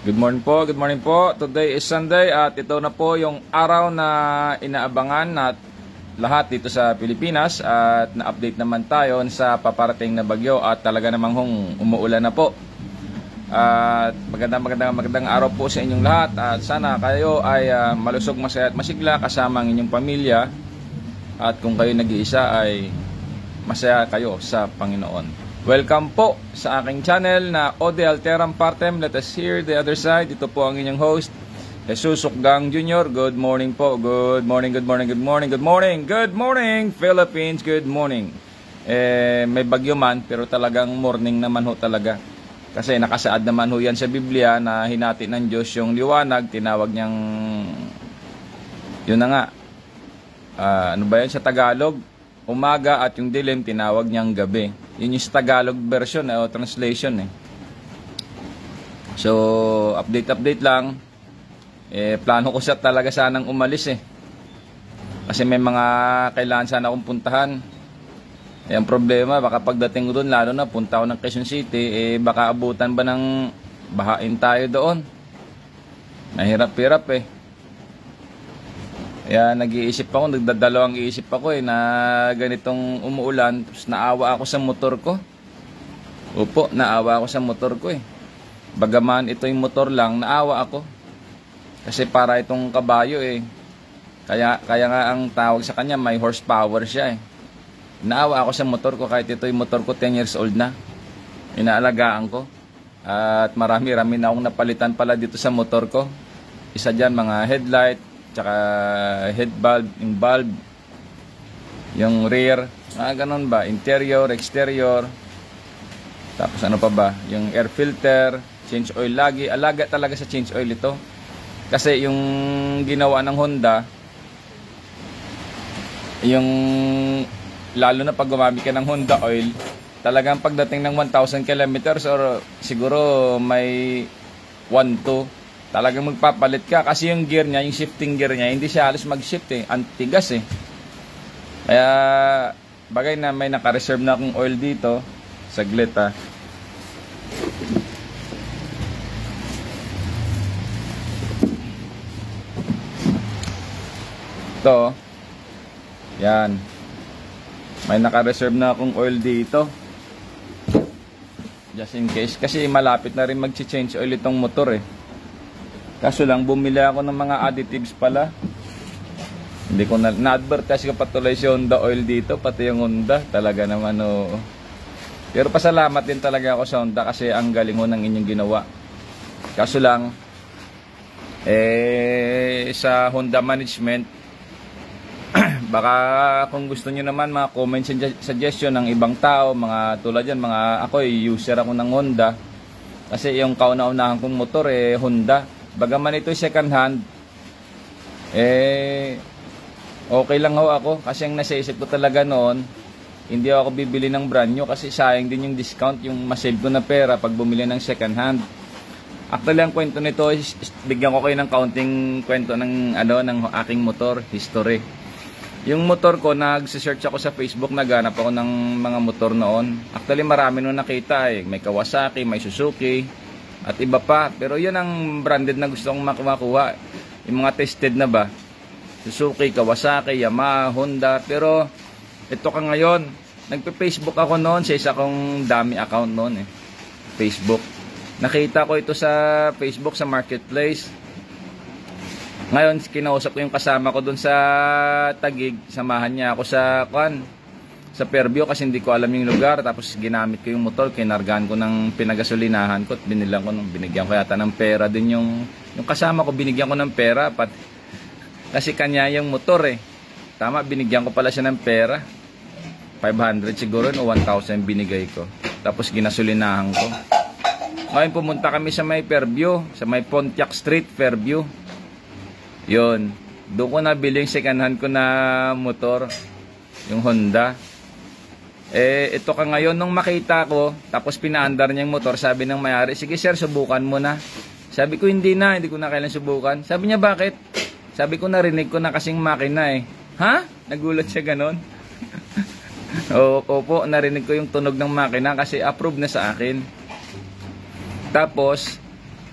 Good morning po. Today is Sunday at ito na po yung araw na inaabangan na lahat dito sa Pilipinas at na-update naman tayo sa paparating na bagyo at talaga namang umuulan na po. At magandang araw po sa inyong lahat at sana kayo ay malusog, masaya at masigla kasama ang inyong pamilya at kung kayo nag-iisa ay masaya kayo sa Panginoon. Welcome po sa aking channel na Ode Alteram Partem. Let us hear the other side. Ito po ang inyong host, Jesus Sukgang Jr. Good morning po. Good morning Philippines. Good morning. May bagyo man pero talagang morning naman ho talaga. Kasi nakasaad naman ho yan sa Biblia na hinati ng Diyos yung liwanag. Tinawag niyang, yun na nga, ano ba yan sa Tagalog? Umaga at yung dilim tinawag niyang gabi. Yun yung Tagalog version o translation eh. So, update lang. Plano ko sa talaga sanang umalis eh. Kasi may mga kailangan sana akong puntahan. Ang problema, baka pagdating ko doon, lalo na punta ako ng Quezon City, baka abutan ba ng bahain tayo doon. Nahirap-hirap eh. Kaya nag-iisip ako, nagdadalawang iisip ako na ganitong umuulan, tapos naawa ako sa motor ko. Opo, naawa ako sa motor ko eh. Bagaman ito yung motor lang, naawa ako. Kasi para itong kabayo eh. Kaya nga ang tawag sa kanya, may horsepower siya eh. Naawa ako sa motor ko kahit ito yung motor ko 10 years old na. Inaalagaan ko. At marami-rami na akong napalitan pala dito sa motor ko. Isa dyan mga headlight, tsaka head bulb, yung rear, ganun ba, interior, exterior, tapos ano pa ba, yung air filter, change oil lagi, alaga talaga sa change oil ito, kasi yung ginawa ng Honda, yung lalo na pag gumamit ka ng Honda oil, talagang pagdating ng 1,000 kilometers or siguro may 1-2, talagang magpapalit ka kasi yung gear niya, yung shifting gear niya, hindi siya halos mag-shift eh. Antigas eh. Kaya bagay na may naka-reserve na akong oil dito. Saglit ha. Ito. Yan. May naka-reserve na akong oil dito. Just in case. Kasi malapit na rin mag-change oil itong motor eh. Kaso lang, bumili ako ng mga additives pala. Hindi ko na-advertise ko patuloy si Honda Oil dito, pati yung Honda. Talaga naman, oh. Pero pasalamat din talaga ako sa Honda kasi ang galing ho ng inyong ginawa. Kaso lang, sa Honda management, baka kung gusto nyo naman, mga comments and suggestion ng ibang tao, mga tulad yan, ako, user ako ng Honda. Kasi yung kauna-unahan kong motor, Honda. Bagaman ito second hand, okay lang ho ako. Kasi ang nasa isip ko talaga noon, hindi ako bibili ng brand new kasi sayang din yung discount, yung masave ko na pera pag bumili ng second hand. Actually, ang kwento nito, bigyan ko kayo ng kaunting kwento ng aking motor, history. Yung motor ko, nag-search ako sa Facebook, naghanap ako ng mga motor noon. Actually, marami nung nakita eh. May Kawasaki, may Suzuki, at iba pa. Pero yun ang branded na gusto kong makuha. Yung mga tested na ba, Suzuki, Kawasaki, Yamaha, Honda. Pero ito ka ngayon, nagpe-Facebook ako noon sa isa kong dami account noon eh, Facebook. Nakita ko ito sa Facebook, sa marketplace. Ngayon kinausap ko yung kasama ko doon sa Taguig. Samahan niya ako sa Fairview kasi hindi ko alam yung lugar. Tapos ginamit ko yung motor, kinargahan ko ng pinagasolinahan ko at binigyan ko yata ng pera din yung kasama ko, binigyan ko ng pera kasi kanya yung motor eh. Tama, binigyan ko pala siya ng pera. 500 siguro o 1,000 binigay ko. Tapos ginasolinahan ko. Ngayon pumunta kami sa may Fairview, sa may Pontiac Street, Fairview. Yun, doon ko nabili yung second hand ko na motor, yung Honda. Ito ka ngayon, nung makita ko, tapos pinaandar niya yung motor, sabi ng may-ari, sige sir, subukan mo na. Sabi ko, hindi ko na kailan subukan. Sabi niya, bakit? Sabi ko, narinig ko na kasing makina eh. Ha? Nagulat siya ganon. Opo, narinig ko yung tunog ng makina kasi approve na sa akin. Tapos,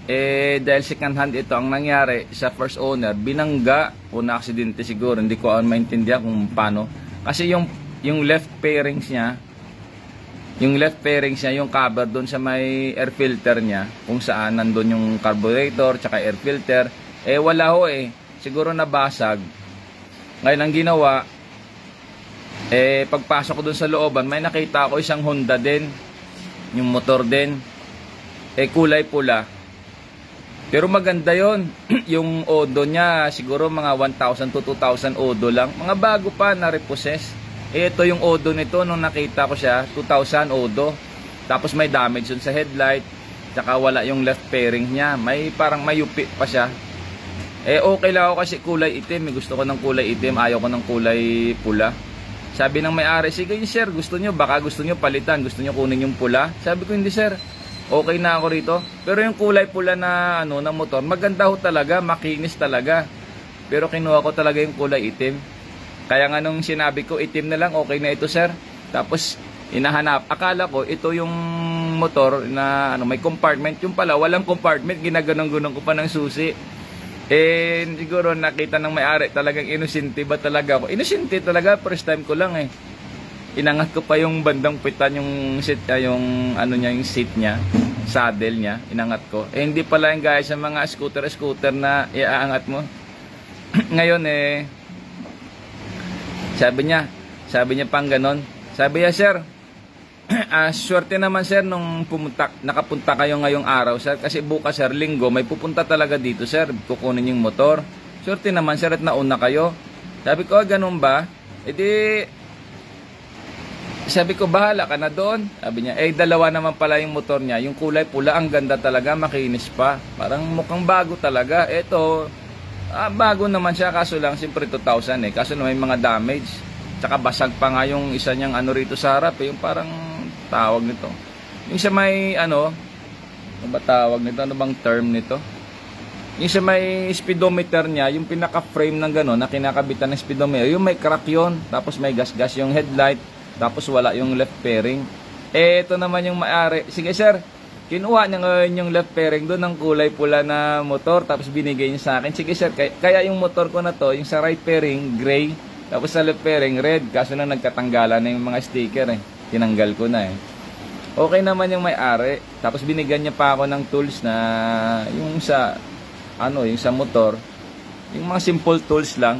Dahil second hand ito, ang nangyari sa first owner, binangga o na-aksidente siguro, hindi ko maintindihan kung paano. Kasi yung left fairings niya, yung cover doon sa may air filter niya, kung saan nandun yung carburetor, tsaka air filter, wala ho siguro nabasag. Ngayon ang ginawa, pagpasok ko doon sa looban, may nakita ako isang Honda din, yung motor din, kulay pula. Pero maganda yon. Yung odo niya, siguro mga 1,000 to 2,000 odo lang. Mga bago pa na repossess. Ito yung odo nito, nung nakita ko siya, 2,000 odo. Tapos may damage dun sa headlight. Tsaka wala yung left fairing niya. Parang mayupi pa siya. Okay lang ako kasi kulay itim. Gusto ko ng kulay itim, ayaw ko ng kulay pula. Sabi ng may-ari, sige sir, gusto nyo, baka gusto nyo palitan, gusto nyo kunin yung pula. Sabi ko, hindi sir, okay na ako rito. Pero yung kulay pula na na motor, maganda ho talaga, makinis talaga. Pero kinuha ko talaga yung kulay itim. Kaya nga nung sinabi ko itim na lang, okay na ito sir. Tapos inahanap, akala ko ito yung motor na may compartment. Yung pala walang compartment, ginaganong-gunong ko pa ng susi. Siguro nakita ng may-ari, talagang inosente ba talaga ako. Inosente talaga, first time ko lang Inangat ko pa yung bandang pitan, yung seat, yung yung seat niya, saddle niya, inangat ko. Hindi pala yung gaya sa mga scooter na iaangat mo. Ngayon sabi niya pang ganon. Sabi niya, sir, swerte naman sir nung nakapunta kayo ngayong araw sir, kasi bukas sir, linggo, may pupunta talaga dito sir, kukunin yung motor. Swerte naman sir at nauna kayo. Sabi ko, ganun ba? Sabi ko, bahala ka na doon. Sabi niya, dalawa naman pala yung motor niya. Yung kulay pula, ang ganda talaga, makinis pa. Parang mukhang bago talaga. Ito, bago naman siya, kaso lang, siyempre 2,000 kaso na may mga damage. Tsaka basag pa nga yung isa niyang rito sa harap yung parang tawag nito. Yung sa may, ano ba tawag nito? Ano bang term nito? Yung sa may speedometer niya, yung pinaka-frame ng gano'n, na kinakabitan ng speedometer, yung may crack yun. Tapos may gas-gas yung headlight. Tapos wala yung left fairing. Ito naman yung may-ari. Sige sir, kinuha niya ngayon yung left fairing doon ng kulay pula na motor. Tapos binigay niya sa akin. Sige sir, kaya yung motor ko na to, yung sa right fairing, gray. Tapos sa left fairing, red. Kaso na nagkatanggalan na yung mga sticker Tinanggal ko na Okay naman yung may-ari. Tapos binigyan niya pa ako ng tools na yung sa yung sa motor. Yung mga simple tools lang.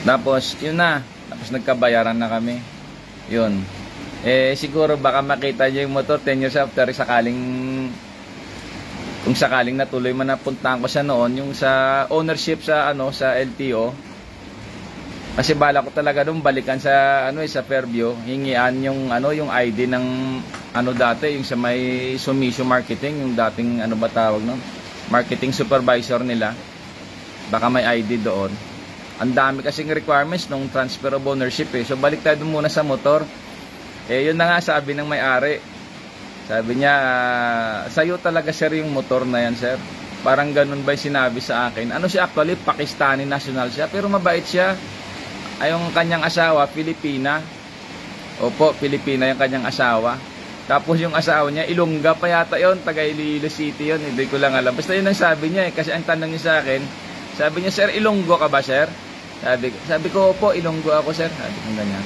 Tapos yun na. Tapos nagkabayaran na kami. Yun. Siguro baka makita niyo yung motor 10 years after, kung sakaling natuloy man napuntahan ko siya noon, yung sa ownership sa sa LTO. Kasi bala ko talaga doon balikan sa sa Fairview, hingian yung yung ID ng dati, yung sa may Sumisho Marketing, yung dating ba tawag no? Marketing supervisor nila. Baka may ID doon. Ang dami kasing requirements nung transfer of ownership So balik tayo muna sa motor. Yun na nga sabi ng may-ari. Sabi niya, sa'yo talaga sir yung motor na yan sir. Parang ganun ba yung sinabi sa akin. Siya actually, Pakistani national siya. Pero mabait siya. Yung kanyang asawa, Filipina. Opo, Filipina yung kanyang asawa. Tapos yung asawa niya, Ilongga pa yata yun. Taga Iloilo City yun. Hindi ko lang alam. Basta yun ang sabi niya Kasi ang tanong niya sa akin, sabi niya, sir, Ilonggo ka ba sir? Sabi ko, opo, Ilonggo ako sir. Sabi ko ganyan.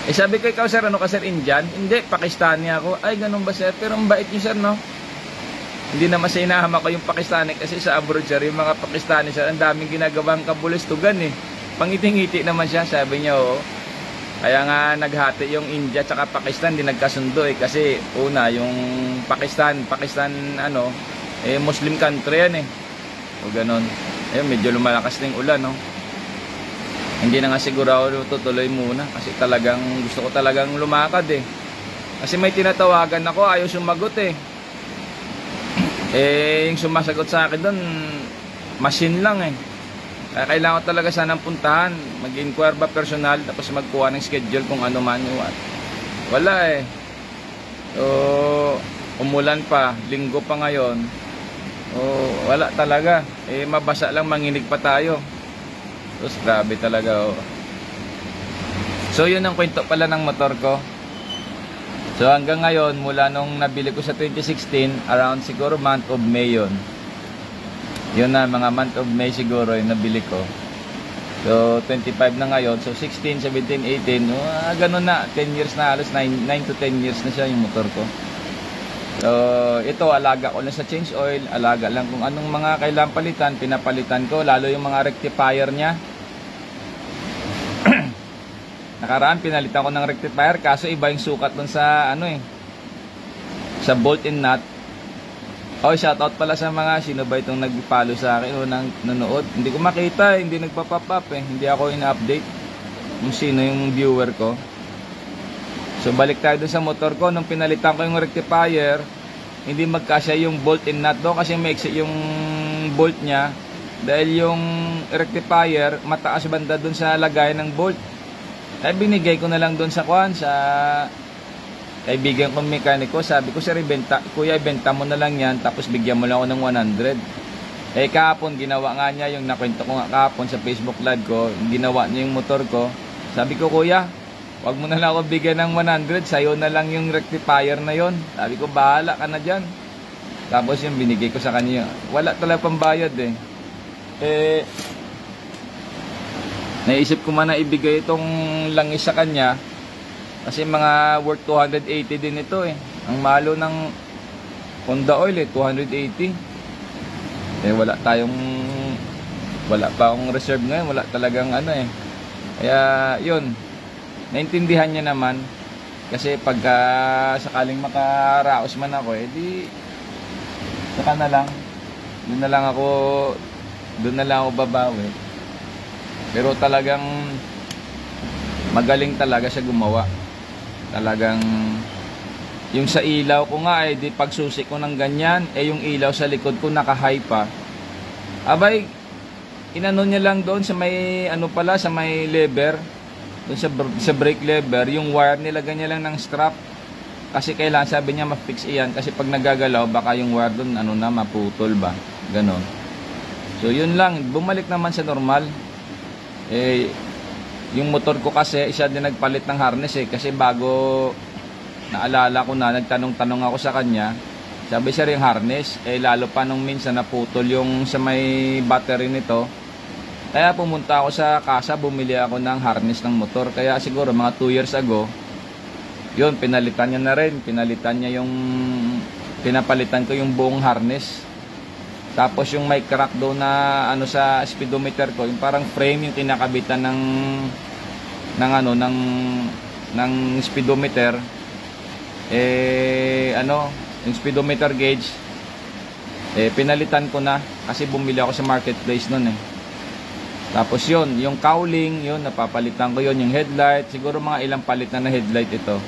Sabi ko, ikaw sir, ano ka sir, Indian? Hindi, Pakistani ako. Ay, ganun ba sir? Pero ang bait niyo sir, no? Hindi naman sa inahama ko yung Pakistani kasi sa abroad sir, yung mga Pakistani sir, ang daming ginagawang kabulistugan Pangiti-ngiti naman siya, sabi niya, oo. Kaya nga naghati yung India tsaka Pakistan, di nagkasundo kasi una, yung Pakistan, Muslim country yan O ganun. Medyo lumalakas na yung ulan, no? Hindi na nga siguro ako tutuloy muna kasi talagang gusto ko talagang lumakad Kasi may tinatawagan ako, ayaw sumagot yung sumasagot sa akin doon, machine lang Kaya kailangan ko talaga sanang puntahan, mag-inquire ba personal, tapos magkuha ng schedule kung ano man Wala So, umulan pa, linggo pa ngayon. Wala talaga. Mabasa lang, manginig pa tayo. Tapos grabe talaga So yun ang kwento pala ng motor ko. So hanggang ngayon, mula nung nabili ko sa 2016, around siguro month of May yun. Yun na, mga month of May siguro yung nabili ko. So 25 na ngayon, so 16, 17, 18, ganun na, 10 years na halos, 9 to 10 years na siya yung motor ko. So ito, alaga ko lang sa change oil, alaga lang kung anong mga kailangan palitan, pinapalitan ko, lalo yung mga rectifier niya. Nakaraan pinalitan ko ng rectifier kaso iba yung sukat dun sa sa bolt and nut. Shoutout pala sa mga sino ba itong nag-follow sa akin o nanonood. Hindi ko makita, hindi nagpa-pop up hindi ako ina-update kung sino yung viewer ko. So balik tayo dun sa motor ko. Nung pinalitan ko yung rectifier, hindi magkasya yung bolt and nut doon kasi maiksi yung bolt niya. Dahil yung rectifier mataas banda dun sa lagayan ng bolt. Ay binigay ko na lang doon sa kaibigan kong mekaniko. Sabi ko, sir, kuya, ibenta mo na lang yan, tapos bigyan mo lang ako ng 100. Kahapon, ginawa nga niya yung nakwento ko nga kahapon sa Facebook live ko, ginawa niya yung motor ko. Sabi ko, kuya, wag mo na lang ako bigyan ng 100, sayo na lang yung rectifier na yon. Sabi ko, bahala ka na dyan. Tapos yung binigay ko sa kanya, wala talaga pambayad naisip ko man na ibigay itong langis sa kanya kasi mga worth 280 din ito Ang malo ng Honda Oil 280. Wala pa akong reserve ngayon, wala talagang Kaya yun, naintindihan niya naman kasi pagka sakaling makaraos man ako saka na lang doon na lang ako babawi. Pero talagang magaling talaga siya gumawa. Talagang yung sa ilaw ko nga di pagsusi ko ng ganyan, yung ilaw sa likod ko naka-high pa. Abay, inano niya lang doon sa may sa may lever, doon sa brake lever, yung wire nilagay niya lang ng strap. Kasi kailangan, sabi niya, ma-fix iyan kasi pag nagagalaw baka yung wire doon maputol ba. Ganon. So yun lang, bumalik naman sa normal. Yung motor ko kasi isa din nagpalit ng harness kasi bago naalala ko nagtanong-tanong ako sa kanya, sabi siya yung harness lalo pa nung minsan naputol yung sa may battery nito, kaya pumunta ako sa kasa, bumili ako ng harness ng motor. Kaya siguro mga 2 years ago yun, pinalitan niya na rin, pinapalitan ko yung buong harness. Tapos yung may crack doon na sa speedometer ko, yung parang frame yung kinakabitan ng speedometer. Yung speedometer gauge pinalitan ko na kasi bumili ako sa marketplace noon Tapos yun, yung cowling, yun napapalitan ko yun, yung headlight, siguro mga ilang palit na headlight ito.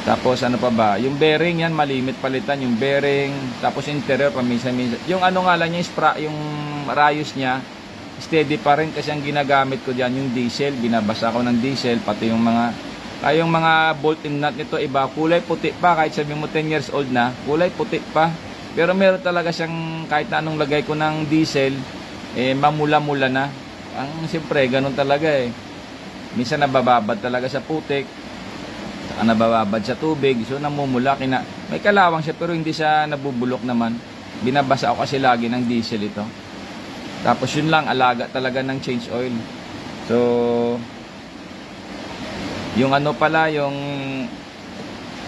Tapos ano pa ba? Yung bearing yan, malimit palitan yung bearing. Tapos interior, paminsan-minsan. Yung nga lang niya, yung rayos niya, steady pa rin kasi ang ginagamit ko diyan yung diesel. Binabasa ko ng diesel, pati yung mga bolt and nut nito iba. Kulay puti pa, kahit sabi mo 10 years old na, kulay puti pa. Pero meron talaga siyang, kahit na anong lagay ko ng diesel, mamula-mula na. Siyempre, ganun talaga Minsan nabababad talaga sa putik. Nabababad sa tubig, so namumula, may kalawang siya pero hindi siya nabubulok naman. Binabasa ako kasi lagi ng diesel ito. Tapos yun lang, alaga talaga ng change oil. So yung yung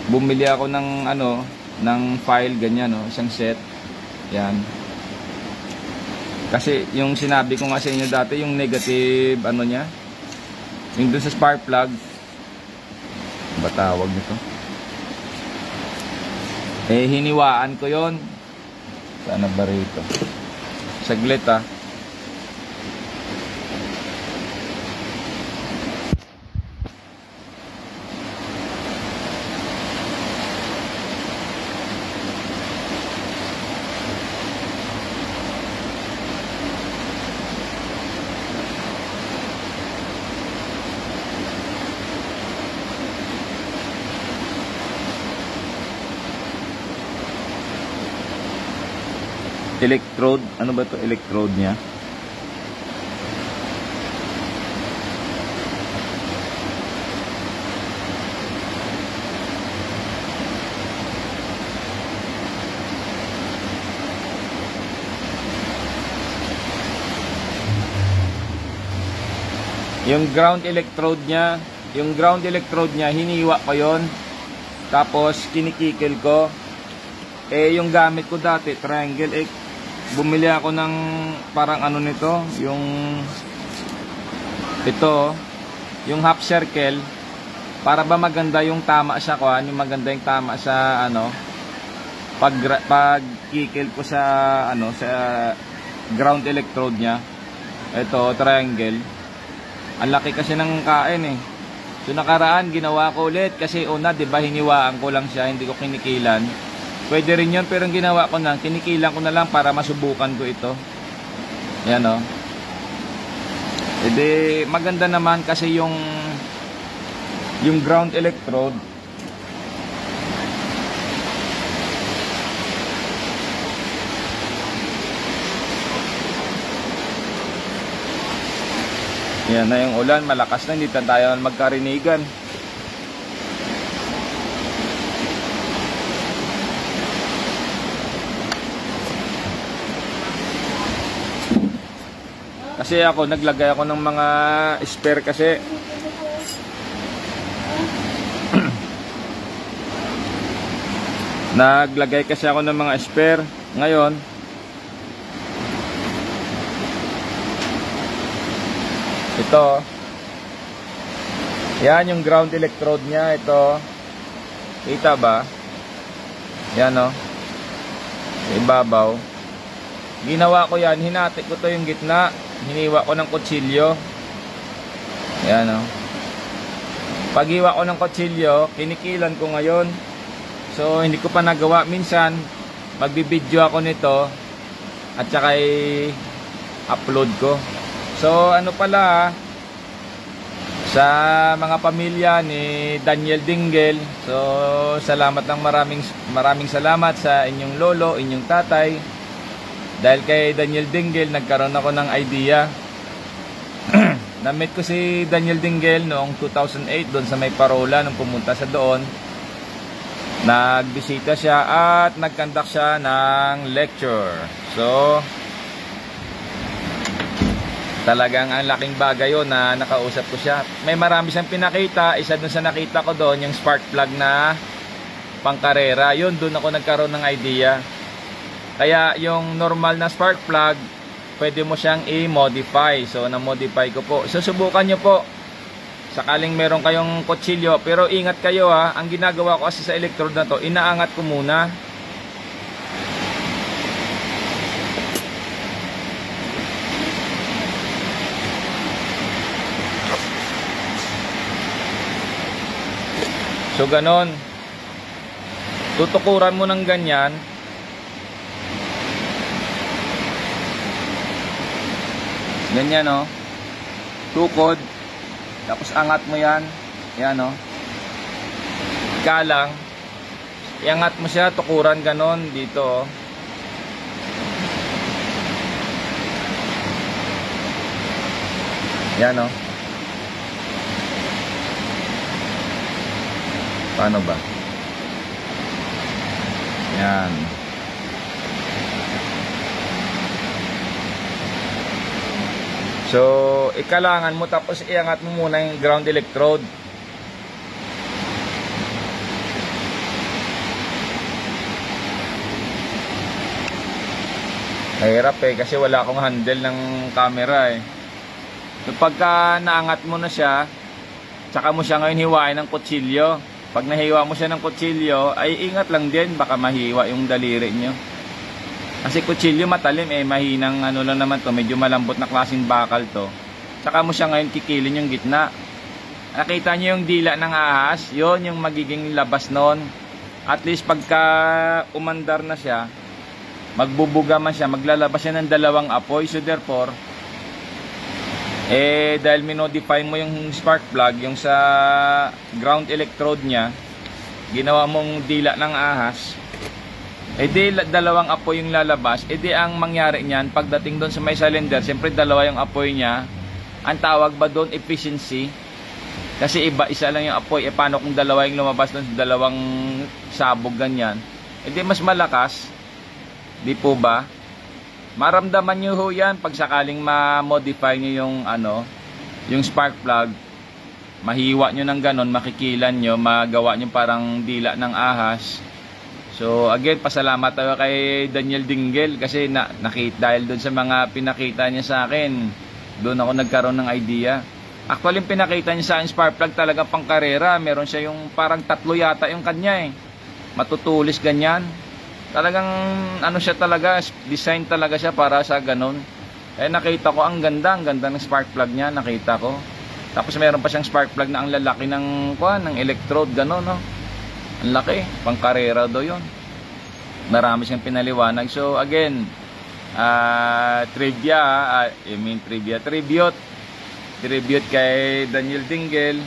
bumili ako ng file ganyan isang set. Yan. Kasi yung sinabi ko nga sa inyo dati, yung negative niya, yung dun sa spark plug, ba tawag nito? Hiniwaan ko yon. Sana ba rito? Saglit electrode, ano ba to electrode niya? Yung ground electrode niya, hiniwa ko yon. Tapos kinikikil ko. Yung gamit ko dati, triangle, bumili ako ng parang ano nito, yung half circle, para ba maganda yung tama sa yung maganda yung tama sa pag kikil ko sa sa ground electrode niya. Ito, triangle. Ang laki kasi ng kain So nakaraan ginawa ko ulit kasi una, 'di ba, hiniwaan ko lang siya, hindi ko kinikilan. Pwede rin 'yon, pero ang ginawa ko na, kinikilan ko na lang para masubukan ko ito. Yan Edi maganda naman kasi yung ground electrode. Yan na yung ulan, malakas na, hindi tayo magkarinigan. Kasi ako, naglagay ako ng mga spare kasi. Naglagay kasi ako ng mga spare. Ngayon, ito. Yan yung ground electrode niya. Ito. Kita ba? Yan sa ibabaw. Ginawa ko yan. Hinati ko to yung gitna. Hiniwa ko ng kutsilyo. Yan Paghiwa ko ng kutsilyo, kinikilan ko ngayon. So hindi ko pa nagawa. Minsan magbibideo ako nito at saka upload ko. So pala, sa mga pamilya ni Daniel Dinggel, so salamat ng maraming salamat sa inyong lolo, inyong tatay. Dahil kay Daniel Dinggel, nagkaroon ako ng idea. Na-meet ko si Daniel Dinggel noong 2008 doon sa may Parola nung pumunta sa doon. Nagbisita siya at nag-conduct siya ng lecture. So talagang ang laking bagay yun na nakausap ko siya. May marami siyang pinakita. Isa dun sa nakita ko doon, yung spark plug na pangkarera. Yun, doon ako nagkaroon ng idea. Kaya yung normal na spark plug, pwede mo siyang i-modify. So na-modify ko po. Susubukan nyo po. Sakaling meron kayong kutsilyo. Pero ingat kayo ang ginagawa ko kasi sa electrode na to, inaangat ko muna. So ganon, tutukuran mo ng ganyan. Ganyan tukod. Tapos angat mo yan. Yan Kalang. Iangat mo siya, tukuran ganon dito Yan Paano ba? Yan. So, ikalangan mo tapos iangat mo muna yung ground electrode. Mahirap kasi wala akong handle ng camera So, pagka naangat mo na siya, tsaka mo siya ngayon hiwain ng kutsilyo. Pag nahiwa mo siya ng kutsilyo, ay ingat lang din, baka mahiwa yung daliri nyo. Kasi kutsilyo matalim mahinang lang naman to, medyo malambot na klaseng bakal to. Tsaka mo siya ngayon kikilin yung gitna. Nakita nyo yung dila ng ahas, yon yung magiging labas nun. At least pagka umandar na siya, magbubuga man siya, maglalabas siya ng dalawang apoy. So therefore, dahil minodify mo yung spark plug, yung sa ground electrode niya, ginawa mong dila ng ahas, di dalawang apoy yung lalabas. Di ang mangyari niyan, pagdating doon sa may cylinder, siyempre dalawa yung apoy niya. Ang tawag ba doon, efficiency? Kasi isa lang yung apoy. Paano kung dalawa yung lumabas doon sa dalawang sabog ganyan? Di mas malakas. Di po ba? Maramdaman nyo yan pag sakaling ma-modify nyo yung yung spark plug, mahiwa nyo ng ganon, makikilan nyo, magawa nyo parang dila ng ahas. So again, pasalamat tayo kay Daniel Dinggel kasi dahil doon sa mga pinakita niya sa akin, doon ako nagkaroon ng idea. Actually, yung pinakita niya sa akin spark plug talaga pang karera. Meron siya yung parang 3 yata yung kanya matutulis ganyan. Talagang ano siya talaga, design talaga siya para sa ganon. Nakita ko ang ganda ng spark plug niya, nakita ko. Tapos meron pa siyang spark plug na ang lalaki ng electrode ganon, no. Ang laki, pang karera daw yun. Marami siyang pinaliwanag. So again, tribute kay Daniel Dinggel.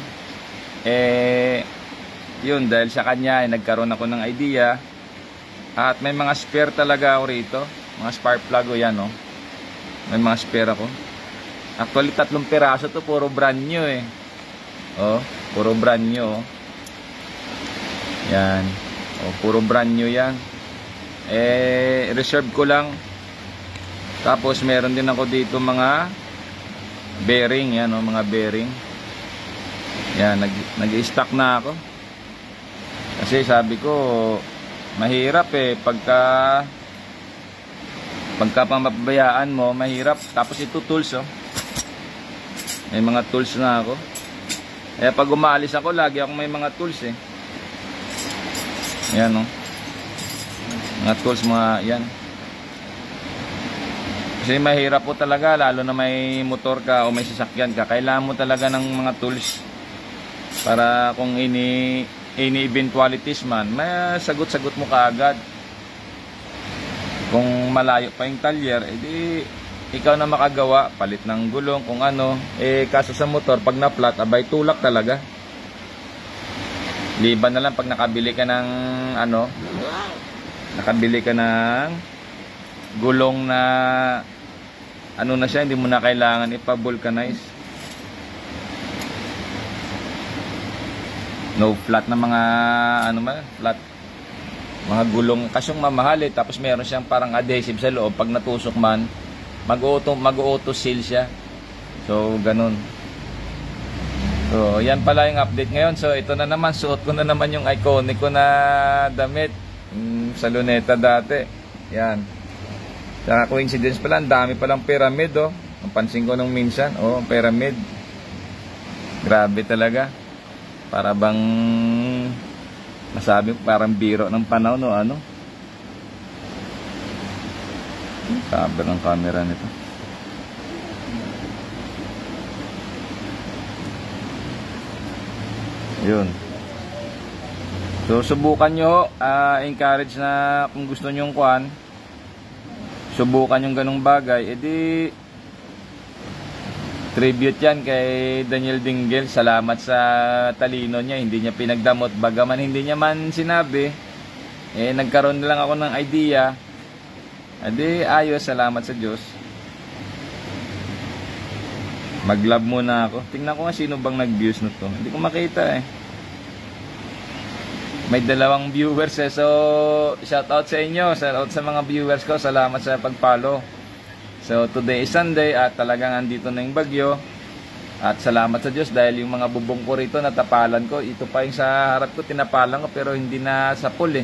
Yun, dahil sa kanya nagkaroon ako ng idea. At may mga spare talaga ako rito, mga spark plug yan, no. May mga spare ako. Actually 3 piraso to, puro brand new puro brand new. Yan. Puro brand new yan. Reserve ko lang. Tapos meron din ako dito mga bearing, yan mga bearing. Yan, nag-i-stock na ako. Kasi sabi ko, mahirap pagka pamabayaan mo, mahirap. Tapos ito tools, may mga tools na ako. Pag umaalis ako, lagi ako may mga tools Yan, mga tools, yan. Kasi mahirap po talaga, lalo na may motor ka o may sasakyan ka, kailangan mo talaga ng mga tools para kung any eventualities man, may sagot-sagot mo kaagad. Kung malayo pa yung talyer, edi ikaw na makagawa, palit ng gulong, kung ano. Kaso sa motor, pag na-flat, abay tulak talaga. Liban na lang pag nakabili ka ng gulong na na siya, hindi mo na kailangan ipa-vulcanize. No flat na mga flat, mga gulong kasyong mamahal tapos meron siyang parang adhesive sa loob, pag natusok man mag-auto seal siya. So ganun. So yan pala yung update ngayon. So ito na naman, suot ko na naman yung iconic ko na damit sa Luneta dati. Yan. Saka coincidence pala, ang dami palang pyramid Napansin ko nung minsan, pyramid. Grabe talaga. Para bang masabi parang biro ng panahon Sabi ng camera nito. Yun. So subukan nyo, encourage na kung gusto nyo subukan yung ganong bagay, edi tribute yan kay Daniel Dinggel. Salamat sa talino niya, hindi niya pinagdamot, bagaman hindi niya man sinabi, nagkaroon na lang ako ng idea. Edi ayos, salamat sa Diyos. Mag-love muna ako. Tingnan ko nga sino bang nag-views na to. Hindi ko makita May 2 viewers So shout out sa inyo, shout out sa mga viewers ko. Salamat sa pag-follow. So today is Sunday at talagang andito na yung bagyo. At salamat sa Diyos dahil yung mga bubong ko rito natapalan ko. Ito pa yung sa harap ko, tinapalan ko pero hindi na sa pool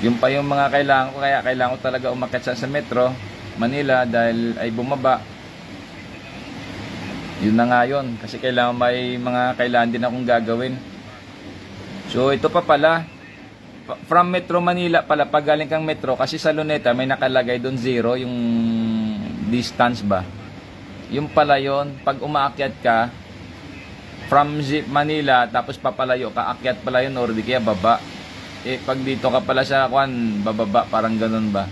Yung pa yung mga kailangan ko, kaya kailangan ko talaga umakyat sa Metro Manila dahil ay bumaba. Yun na nga yun, kasi may mga kailangan din akong gagawin. So ito pa pala, from Metro Manila pala, pag galing kang Metro, kasi sa Luneta may nakalagay doon 0 yung distance ba. Yung pala yun, pag umaakyat ka from Manila tapos papalayo ka, akyat pala yun or di kaya baba. Pag dito ka pala sa bababa, parang ganun ba.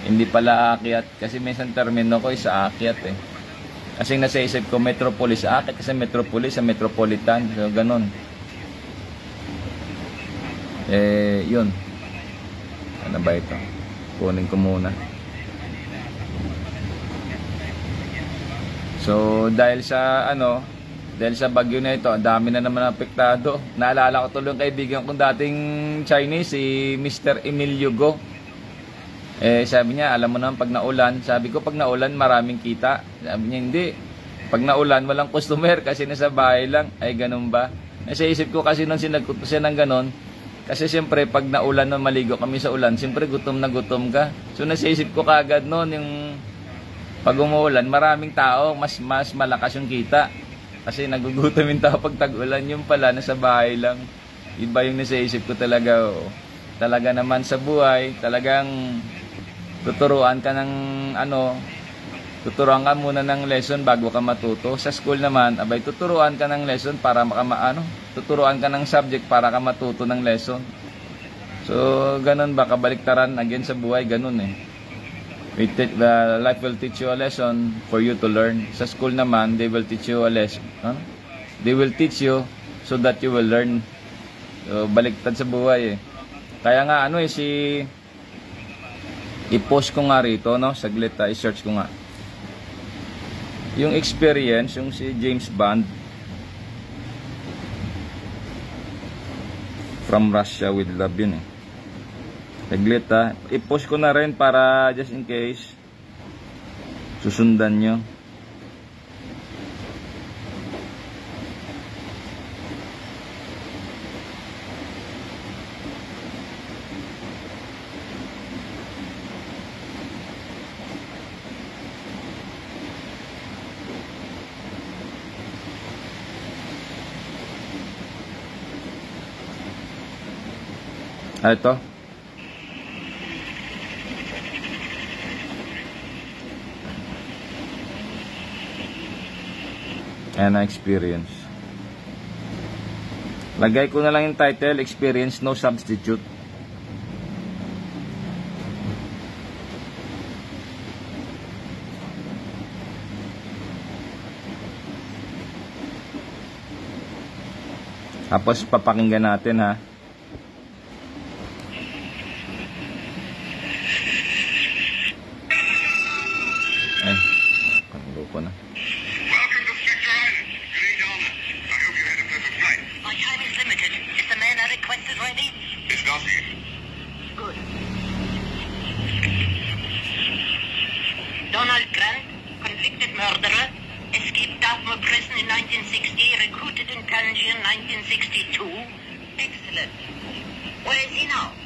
Hindi pala aakyat, kasi minsan termino ko isa aakyat Kasi nasa isip ko Metropolis, aakyat kasi Metropolis sa Metropolitan, so ganun. Yun. Ano ba ito? Kunin ko muna. So dahil sa bagyo na ito, ang dami na naman apektado. Naalala ko tuloy yung kaibigan kong dating Chinese, si Mr. Emilio Go. Sabi niya, alam mo naman pag naulan, sabi ko pag naulan maraming kita. Sabi niya hindi. Pag naulan, walang customer kasi nasa bahay lang. Ay, ganun ba? Nasa isip ko kasi nung sinagot ko siya ng ganun, kasi siyempre pag naulan na maligo kami sa ulan, siyempre gutom na gutom ka. So nasa isip ko kagad noon yung pag umuulan, maraming tao, mas malakas yung kita. Kasi nagugutom yung tao pag tag-ulan, yung pala nasa bahay lang. Iba yung nasa isip ko talaga. Oh. Talaga naman sa buhay, talagang tuturuan ka ng tuturuan ka muna ng lesson bago ka matuto. Sa school naman, abay tuturuan ka ng lesson para tuturuan ka ng subject para ka matuto ng lesson. So, ganun ba kabaliktaran again sa buhay, ganun eh. The life will teach you a lesson for you to learn. Sa school naman, they will teach you a lesson. They will teach you so that you will learn. So, baliktad sa buhay eh. Kaya nga i-post ko nga rito, no? Saglit, i-search ko nga. Yung experience, yung si James Bond From Russia with Love yun eh. Saglit i-post ko na rin para just in case susundan nyo. Ito. Ayan ang experience. Lagay ko na lang yung title, Experience No Substitute. Tapos papakinggan natin ha. Ay, panglo ko na. Welcome to Spectre Island. Good evening, gentlemen. I hope you had a pleasant flight. My time is limited. Is the man I requested ready? Miss Darcy. Good. Donald Grant, convicted murderer, escaped Dartmoor prison in 1960, recruited in Tangier in 1962. Excellent. Where is he now?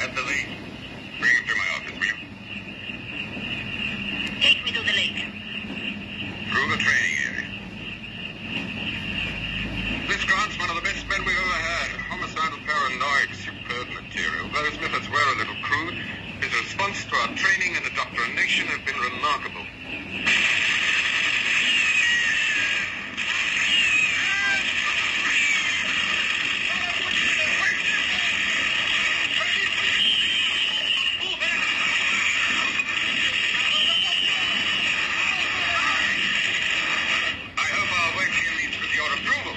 At the lake. Bring him to my office, will you? Take me to the lake. Through the training area. This Grant's one of the best men we've ever had. Homicidal paranoid, superb material. Though his methods were a little crude, his response to our training and indoctrination have been remarkable. I hope our work here meets with your approval.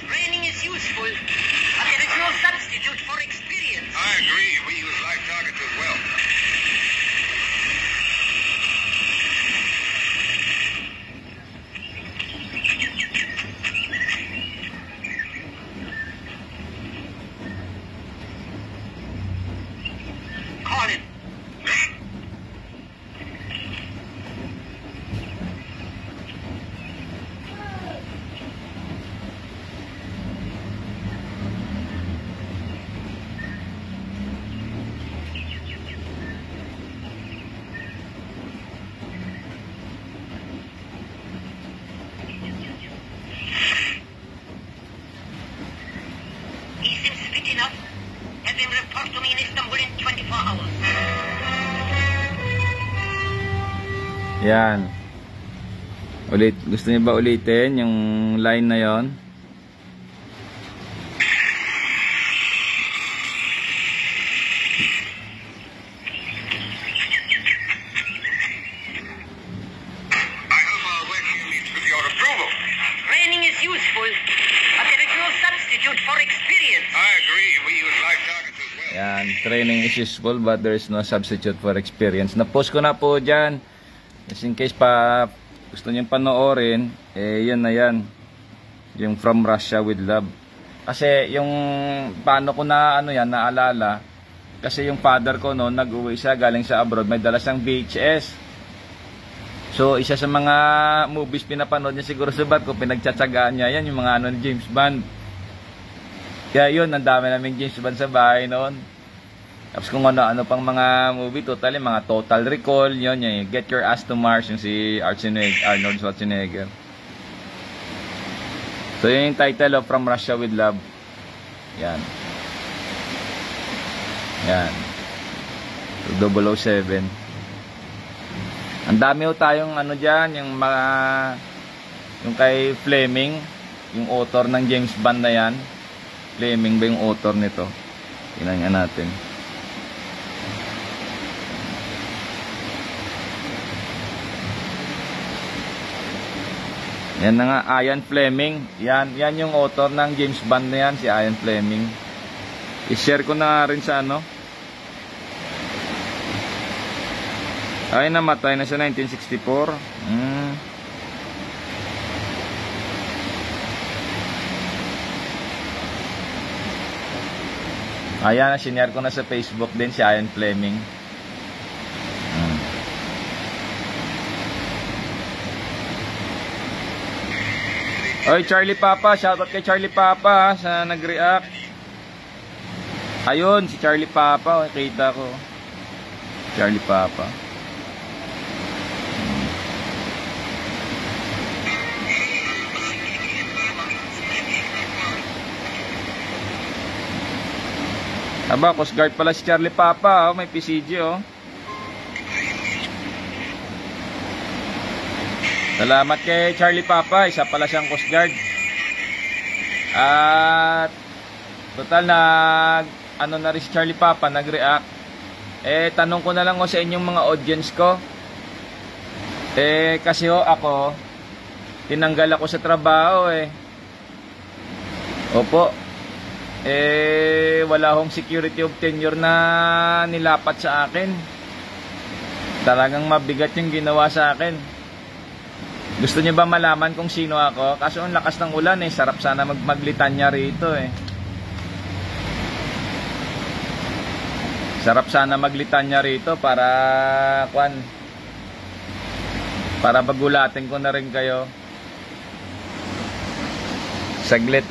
Training is useful, but there is no substitute for experience. I agree. We use live targets as well. Call him. He seems fit enough. Have him report to me in Istanbul in 24 hours. Yan. Gusto niyo ba ulitin yung line na yon? I hope our work here meets with your approval. Training is useful, but there is no substitute for experience. I agree. We use live targets as well. Yan, training is useful but there is no substitute for experience. Na-post ko na po dyan. Just in case pa gusto nyo panoorin, yan na yan. Yung From Russia with Love. Kasi yung paano ko na naalala, kasi yung father ko noon nag-uwi siya galing sa abroad, may dala siyang VHS. So, isa sa mga movies pinapanood niya siguro sa barko, pinagtsatsagaan niya, yan yung mga ano ni James Bond. Kaya yun, ang dami naming James Bond sa bahay noon. Tapos kung ano-ano pang mga movie, totally, mga Total Recall, yun, yung Get Your Ass to Mars, yung si Arnold Schwarzenegger. So, yun yung title of From Russia with Love. Yan. Yan. 007. Ang dami ho tayong ano dyan, yung kay Fleming, yung author ng James Bond na yan. Fleming ba yung author nito? Tingnan nga natin. Yan na nga, Ian Fleming. Yan yung author ng James Bond na yan, si Ian Fleming. I-share ko na rin sa ano. Ay, namatay na sa 1964. Ayan, sinare ko na sa Facebook din si Ian Fleming. Oy, Charlie Papa, shoutout kay Charlie Papa sa nag-react. Ayun, si Charlie Papa, kita ko. Charlie Papa. Aba, Coast Guard pala si Charlie Papa, oh, may PCG oh. Salamat kay Charlie Papa, isa pala siyang Coast Guard. At total ano na rin si Charlie Papa, nag-react. Tanong ko na lang sa inyong mga audience ko. Kasi ako, tinanggal ako sa trabaho Opo. Wala akong security of tenure na nilapat sa akin. Talagang mabigat yung ginawa sa akin. Gusto niyo ba malaman kung sino ako? Kaso ang lakas ng ulan sarap sana maglitanya rito Sarap sana maglitanya rito para bagulatin ko na rin kayo. Saglit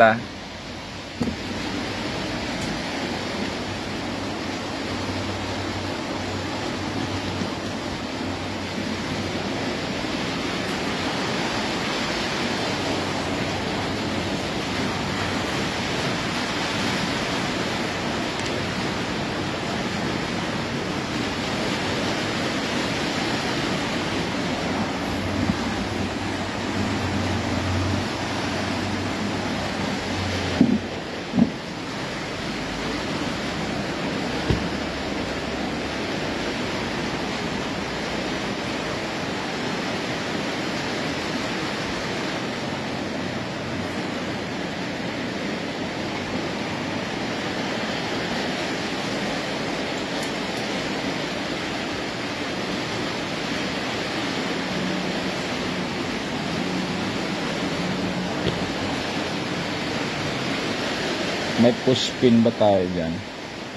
May push pin ba tayo dyan?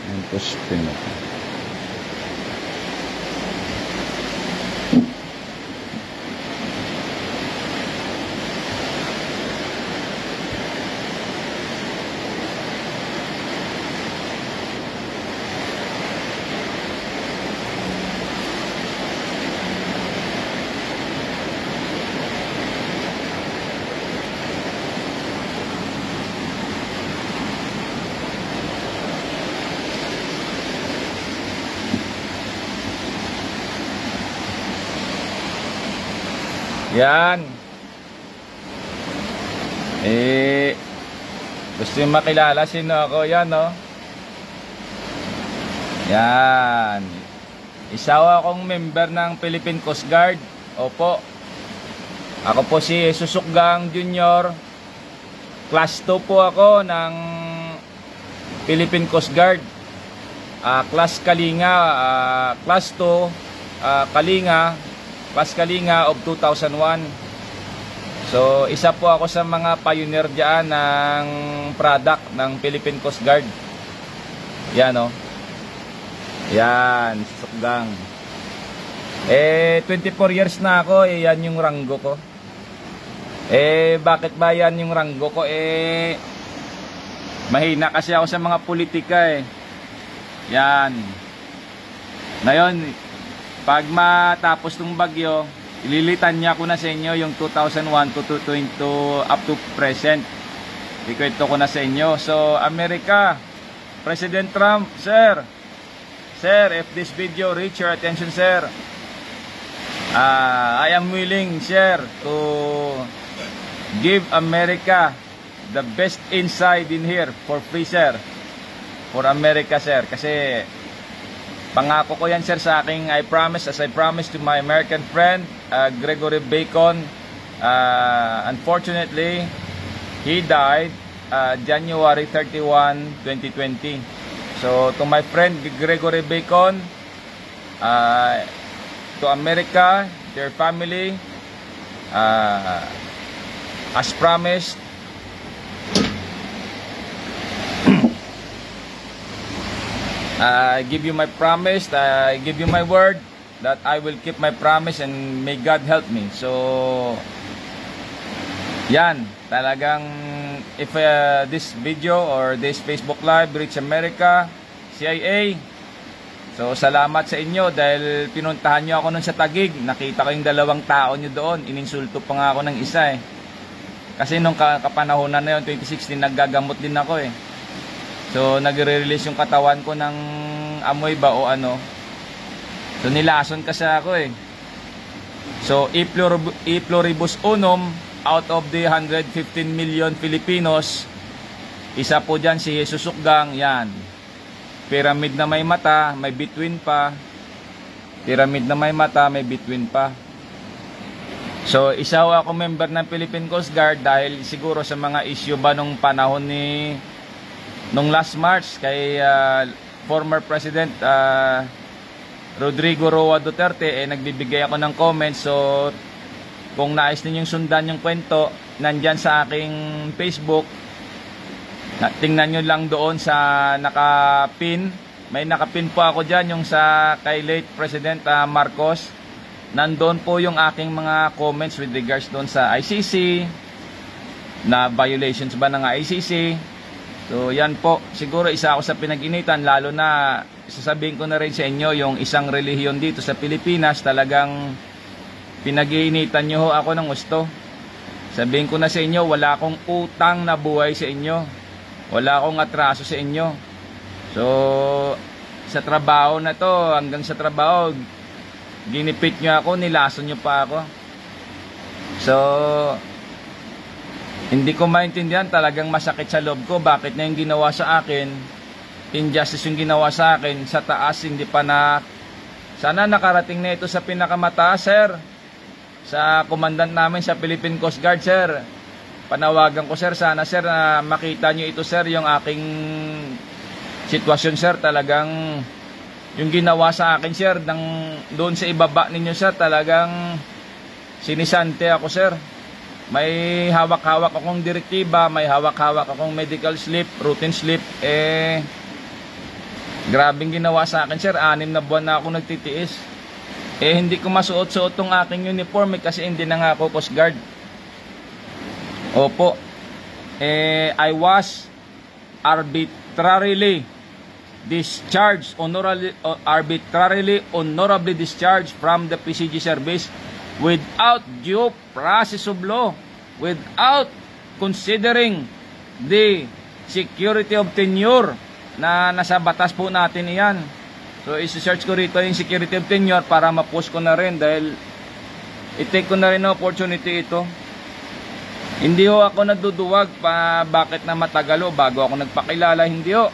May push pin ba tayo? Yan. Gusto yung makilala sino ako? Yan, Yan. Isa akong member ng Philippine Coast Guard. Opo. Ako po si Susukgang Junior. Class 2 po ako ng Philippine Coast Guard. Class Kalinga. Class 2. Kalinga. Class Kalinga of 2001. So, isa po ako sa mga pioneer dyan ng product ng Philippine Coast Guard. Yan, Yan, Susukgang. 24 years na ako, yan yung ranggo ko. Bakit ba yan yung ranggo ko? Mahina kasi ako sa mga politika Yan. Ngayon, pag matapos tong bagyo, ililitan niya ko na sa inyo yung 2001 to up to present. Ikwento ko na sa inyo. So, America, President Trump, Sir, if this video reach your attention, sir, I am willing, sir, to give America the best inside in here for free, sir. For America, sir. Kasi pangako ko yan, sir, sa aking I promise to my American friend, Gregory Bacon. Unfortunately, he died January 31, 2020. So, to my friend Gregory Bacon, to America, their family, as promised, I give you my promise, I give you my word that I will keep my promise and may God help me. So, yan, talagang if this video or this Facebook Live reach America, CIA, so salamat sa inyo dahil pinuntahan nyo ako nun sa Taguig. Nakita ko yung 2 tao nyo doon, ininsulto pa nga ako ng isa kasi nung kapanahonan na yun, 2016, naggagamot din ako So nagre-release yung katawan ko ng amoy ba o ano. So nilason kasi ako So e pluribus unum, out of the 115 million Filipinos, isa po dyan si Jesus Ukgang. Yan, pyramid na may mata, may between pa. Pyramid na may mata, may between pa. So isa ako member ng Philippine Coast Guard dahil siguro sa mga issue ba nung panahon nung last March kay former President Rodrigo Roa Duterte, nagbibigay ako ng comments. So kung nais ninyong sundan yung kwento, nandyan sa aking Facebook. Tingnan nyo lang doon sa nakapin. May nakapin po ako dyan, yung sa kay late President Marcos. Nandoon po yung aking mga comments with regards doon sa ICC, na violations ba ng ICC. So yan po, siguro isa ako sa pinag-initan, lalo na sasabihin ko na rin sa inyo yung isang relihiyon dito sa Pilipinas, talagang pinag-iinitan nyo ako ng gusto. Sabihin ko na sa inyo, wala akong utang na buhay sa inyo, wala akong atraso sa inyo. So sa trabaho na to, hanggang sa trabaho ginipit nyo ako, nilason nyo pa ako. So hindi ko maintindihan, talagang masakit sa loob ko. Bakit na yung ginawa sa akin, injustice yung ginawa sa akin, sa taas hindi pa na, sana nakarating na ito sa pinakamataas, sir, sa komandant namin sa Philippine Coast Guard, sir. Panawagan ko, sir, sana, sir, na makita nyo ito, sir, yung aking sitwasyon, sir. Talagang yung ginawa sa akin, sir, doon sa ibaba ninyo, sir, talagang sinisante ako, sir. May hawak-hawak akong direktiba, may hawak-hawak akong medical slip, routine slip. Grabing ginawa sa akin, sir. 6 na buwan na ako nagtitiis. Hindi ko masuot-suot tong aking uniform kasi hindi na nga ako Coast Guard. Opo. I was arbitrarily discharged, honorably discharged from the PCG service without due process of law, without considering the security of tenure na nasa batas po natin iyan. So isi-search ko rito yung security of tenure para ma-post ko na rin dahil i-take ko na rin na opportunity ito. Hindi ho ako naduduwag pa bakit na matagal bago ako nagpakilala, hindi ho.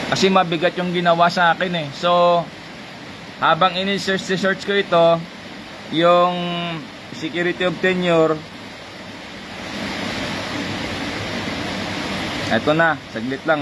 Kasi mabigat yung ginawa sa akin So habang ini-search ko ito, yung security of tenure, eto na, saglit lang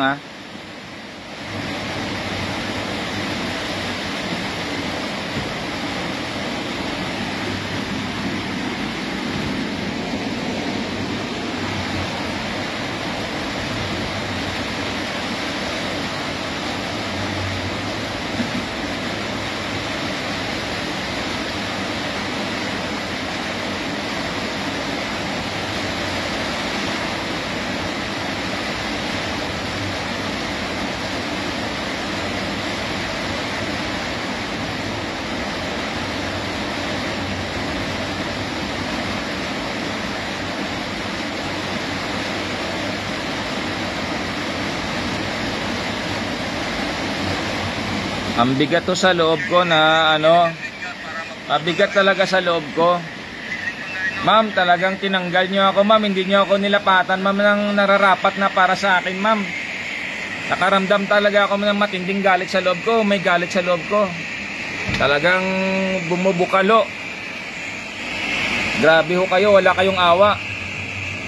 Ang bigat to sa loob ko na ano, mabigat talaga sa loob ko. Ma'am, talagang tinanggal nyo ako, ma'am. Hindi nyo ako nilapatan, ma'am, ng nararapat na para sa akin, ma'am. Nakaramdam talaga ako ng matinding galit sa loob ko. May galit sa loob ko. Talagang bumubukalo. Grabe ho kayo, wala kayong awa.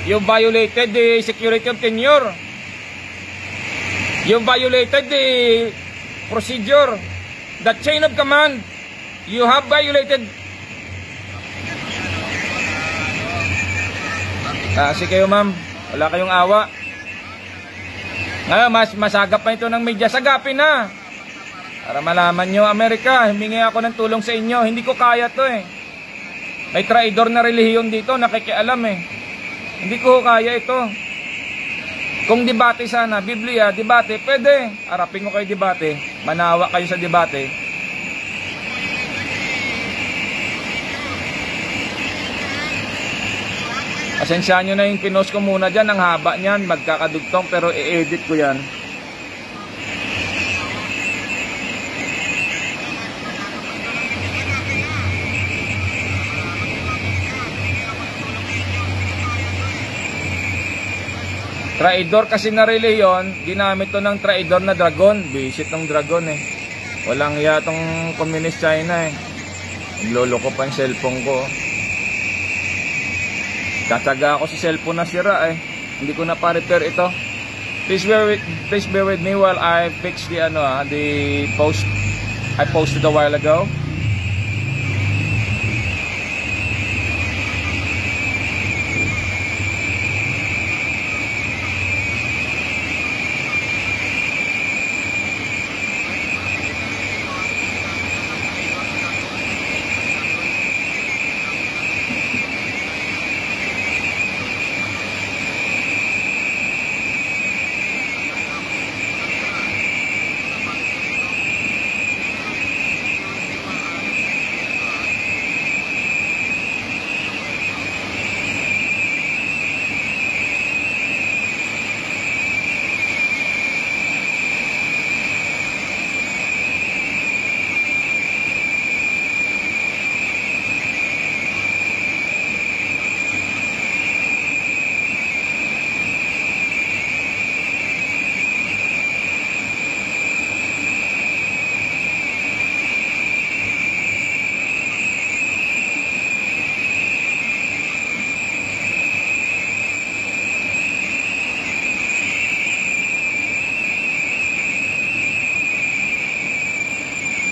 You violated the security of tenure. You violated the procedure, the chain of command. You have violated. Kasi kayo, ma'am, wala kayong awa. Ngayon, masagap pa ito ng media. Sagapin na. Para malaman nyo, Amerika, humingi ako ng tulong sa inyo. Hindi ko kaya to eh. May traidor na relihiyon dito, nakikialam eh. Hindi ko kaya ito. Kung debate sana, Biblia, debate, pwede. Harapin ko kayo debate. Manawa kayo sa debate. Asensya nyo na yung pinost ko muna dyan. Ang haba niyan, magkakadugtong, pero i-edit ko yan. Traidor kasi na reliyon, ginamit to ng traidor na dragon. Visit ng dragon eh. Walang iya tong communist China eh. Lolo ko pa yung cellphone ko. Tataga ako sa cellphone na sira eh. Hindi ko na pa-repair ito. Please bear with me while I fix the the post I posted a while ago.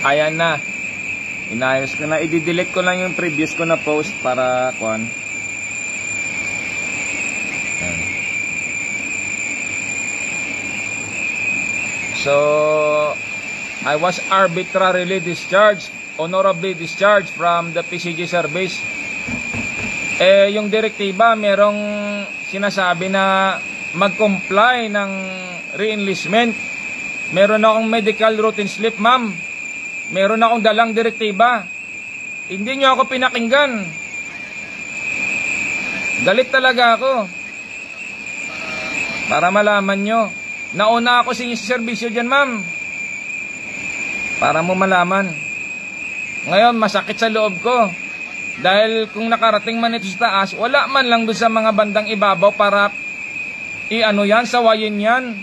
Ayan na. Inayos ko na. I-delete ko lang yung previous ko na post para kuan. So, I was arbitrarily discharged, honorably discharged from the PCG service. Yung direktiba, merong sinasabi na mag-comply ng re-enlistment. Meron akong medical routine slip, ma'am. Meron akong dalang direktiba. Hindi nyo ako pinakinggan. Galit talaga ako. Para malaman nyo. Nauna ako sa inyo sa serbisyo dyan, ma'am. Para mo malaman. Ngayon, masakit sa loob ko. Dahil kung nakarating man ito sa taas, wala man lang doon sa mga bandang ibabaw para sawayin yan.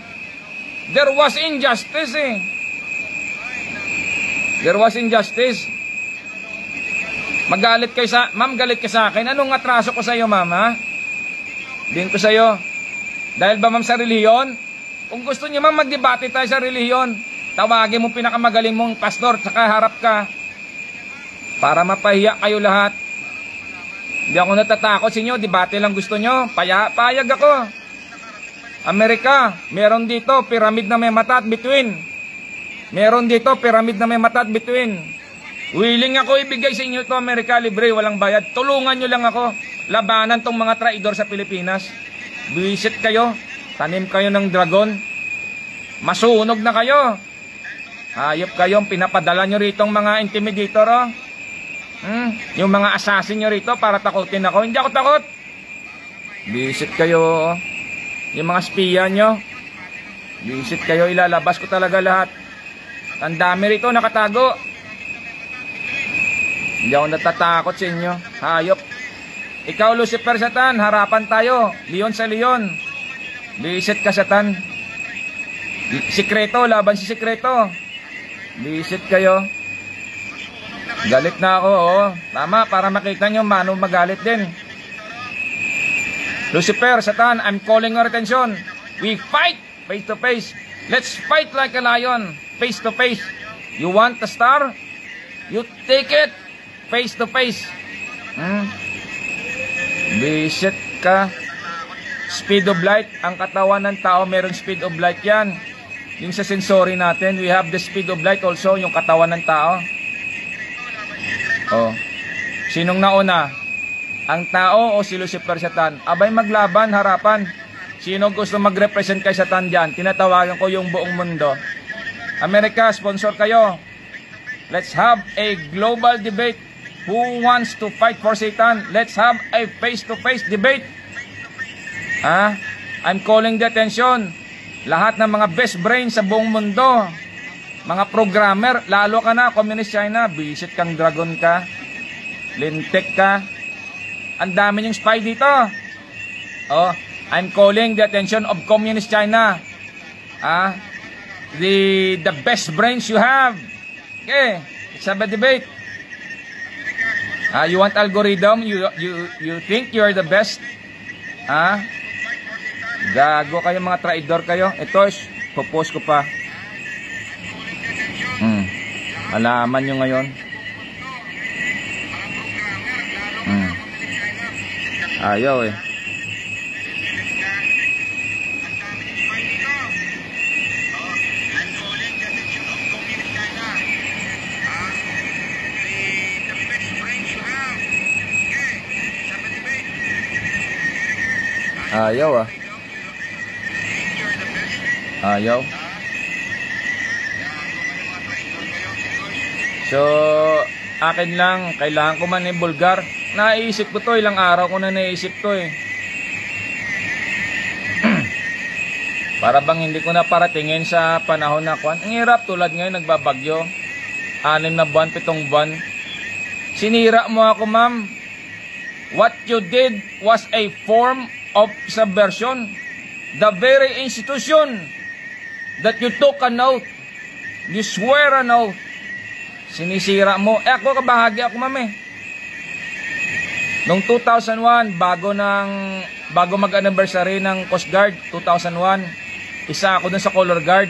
There was injustice eh. There was injustice. Magalit kayo ma'am, galit ka sa akin. Anong atraso ko sa iyo, ma'am, ha? Din ko sa iyo. Dahil ba, ma'am, sa relihiyon? Kung gusto niyo, ma'am, magdebate tayo sa relihiyon. Tawagin mo pinakamagaling mong pastor, saka harap ka. Para mapahiya kayo lahat. Hindi ako natatakot sa inyo, debate lang gusto nyo. Payag ako. Amerika, meron dito, pyramid na may mata at bituin. Meron dito, pyramid na may mata at bituin. Willing ako ibigay sa inyo ito, Amerika, libre, walang bayad. Tulungan nyo lang ako. Labanan tong mga traidor sa Pilipinas. Visit kayo. Tanim kayo ng dragon. Masunog na kayo. Hayop kayong pinapadala nyo rito mga intimidator, oh. Yung mga assassin nyo rito para takutin ako. Hindi ako takot. Visit kayo, oh. Yung mga spiya nyo. Visit kayo, ilalabas ko talaga lahat. Ang dami rito nakatago. Hindi ako natatakot sa inyo. Hayop. Ikaw, Lucifer, Satan, harapan tayo. Leon sa Leon. Bisit ka, Satan. Sikreto, laban si Sikreto. Bisit kayo. Galit na ako, oh. Tama, para makita nyo, mano magalit din. Lucifer, Satan, I'm calling your attention. We fight face to face. Let's fight like a lion, face to face. You want the star? You take it face to face. Bisit ka. Speed of light. Ang katawan ng tao meron speed of light yan. Yung sa sensory natin, we have the speed of light also, yung katawan ng tao. Oh. Sinong nauna? Ang tao o si Lucifer, Satan? Abay, maglaban, harapan. Sino gusto mag-represent kay Satan dyan? Tinatawagan ko yung buong mundo. America, sponsor kayo. Let's have a global debate. Who wants to fight for Satan? Let's have a face-to-face debate. I'm calling the attention. Lahat ng mga best brains sa buong mundo, mga programmer, lalo ka na, Communist China, visit kang dragon ka, lintek ka. Ang dami yung spy dito. Oh, I'm calling the attention of Communist China. The best brains you have. Okay, let's have a debate. You want algorithm? You think you're the best? Gago kayo, mga traidor kayo. Ito, popost ko pa. Alaman nyo ngayon. Ayaw eh. Ayaw ah. Ayaw. So, akin lang, kailangan ko man i-bulgar. Naisip ko to, ilang araw ko na naisip to eh. Para bang hindi ko na paratingin sa panahon na kwan. Ang hirap, tulad ngayon nagbabagyo. 6 na buwan, 7 buwan. Sinira mo ako, ma'am. What you did was a form of subversion. The very institution that you took an oath, you swear an oath, sinisira mo. Ako, kabahagi ako, ma'am eh. Noong 2001, bago mag-anniversary ng Coast Guard, 2001, isa ako dun sa color guard.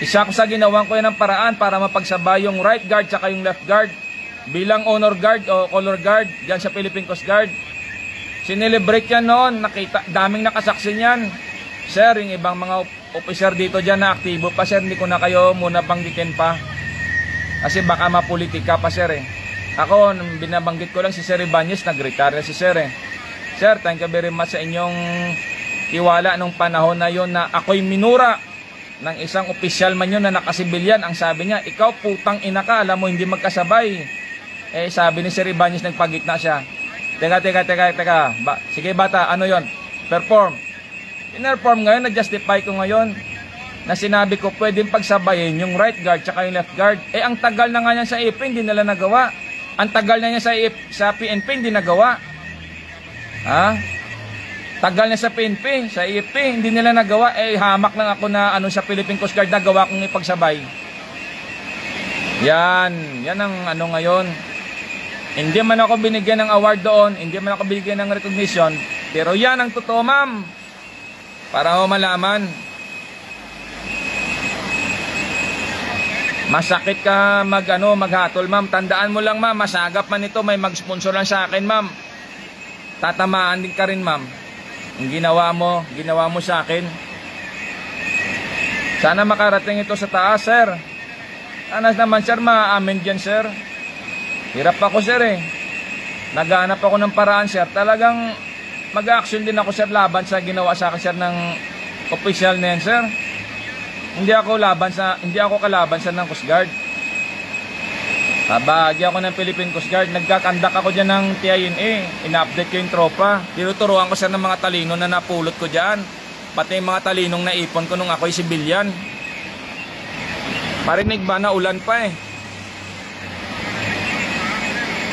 Isa ako sa ginawan ko yan ng paraan para mapagsabay yung right guard tsaka yung left guard. Bilang honor guard o color guard dyan sa Philippine Coast Guard. Sinelebrate yan noon, nakita, daming nakasaksi niyan. Sir, yung ibang mga officer dito dyan na aktibo pa, sir, hindi ko na kayo muna banggitin pa. Kasi baka mapolitika pa, sir eh. Ako, binabanggit ko lang si Sir Ibanez, nag-retire si Sir eh. Sir, thank you very much sa inyong tiwala nung panahon na yon na ako'y minura ng isang opisyal man yun na nakasibilyan. Ang sabi niya, ikaw putang ina ka, alam mo hindi magkasabay. Eh sabi ni Sir Ibanez, nagpagitna siya. Teka. Sige bata, ano yon? Perform. In-perform ngayon, na-justify ko ngayon na sinabi ko pwedeng pagsabayin yung right guard tsaka yung left guard. Eh ang tagal na nga yan sa IP, hindi nila nagawa. Ang tagal na niya sa PNP, hindi nagawa. Tagal na sa PNP, sa IP, hindi nila nagawa. Eh hamak lang ako na ano sa Philippine Coast Guard, nagawa kong ipagsabay. Yan ang ano ngayon. Hindi man ako binigyan ng award doon, hindi man ako binigyan ng recognition, pero yan ang totoo, ma'am. Para mo malaman. Masakit ka maghatol, ma'am. Tandaan mo lang, ma'am, masagap man ito, may mag-sponsor lang sa akin, ma'am. Tatamaan din ka rin, ma'am. Ang ginawa mo sa akin. Sana makarating ito sa taas, sir. Sana naman, sir, ma-amen dyan, sir. Hirap ako, sir eh. Naghanap ako ng paraan, sir. Talagang mag-action din ako, sir, laban sa ginawa sa akin, sir, ng official na yan, sir. Hindi ako kalaban sa ng Coast Guard. Bahagi ako ng Philippine Coast Guard. Nagkakandak ako dyan ng TINA. Ina-update ko yung tropa. Tinuturuan ko, sir, ng mga talino na napulot ko dyan. Pati yung mga talinong naipon ko nung ako'y sibilyan. Marinig ba na ulan pa eh?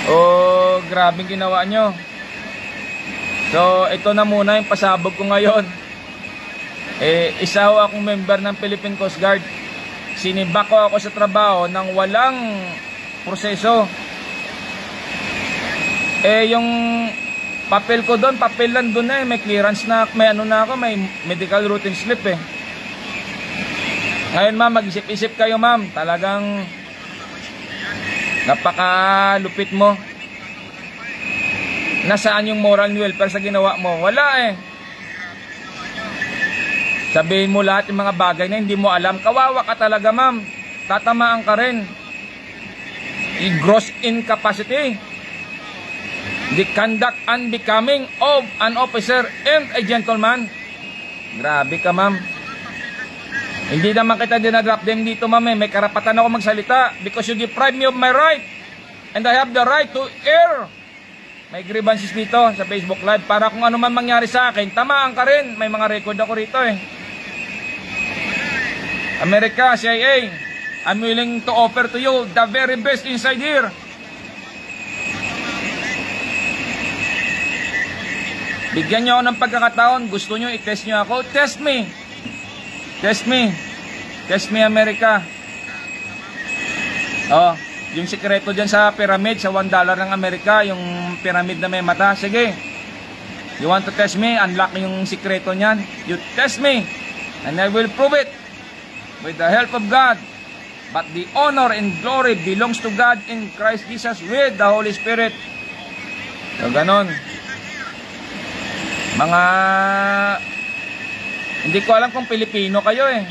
Oh, grabing ginawa nyo. So, ito na muna yung pasabog ko ngayon. Isa ho akong member ng Philippine Coast Guard. Sinibak ko ako sa trabaho nang walang proseso. Yung papel ko doon, papel lang doon may clearance na, may ano na ako, may medical routine slip eh. Ngayon ma'am, mag-isip-isip kayo ma'am. Talagang napakalupit mo. Nasaan yung moral and welfare sa ginawa mo? Wala eh. Sabihin mo lahat yung mga bagay na hindi mo alam. Kawawa ka talaga ma'am. Tatamaan ka rin. Gross incapacity. The conduct unbecoming of an officer and a gentleman. Grabe ka ma'am. Hindi naman kita dinadrop them dito ma'am eh. May karapatan ako magsalita because you deprive me of my right. And I have the right to air. May grievances dito sa Facebook Live. Para kung ano man mangyari sa akin, tamaan ka rin. May mga record ako rito eh. America, CIA, I'm willing to offer to you the very best inside here. Bigyan nyo ako ng pagkakataon. Gusto nyo i-test nyo ako? Test me. Test me. Test me, America. Oh, yung sikreto dyan sa pyramid, sa $1 ng Amerika, yung pyramid na may mata. Sige. You want to test me? Unlock yung sikreto nyan. You test me. And I will prove it. With the help of God. But the honor and glory belongs to God in Christ Jesus with the Holy Spirit. So, ganon. Mga... Hindi ko alam kung Pilipino kayo eh.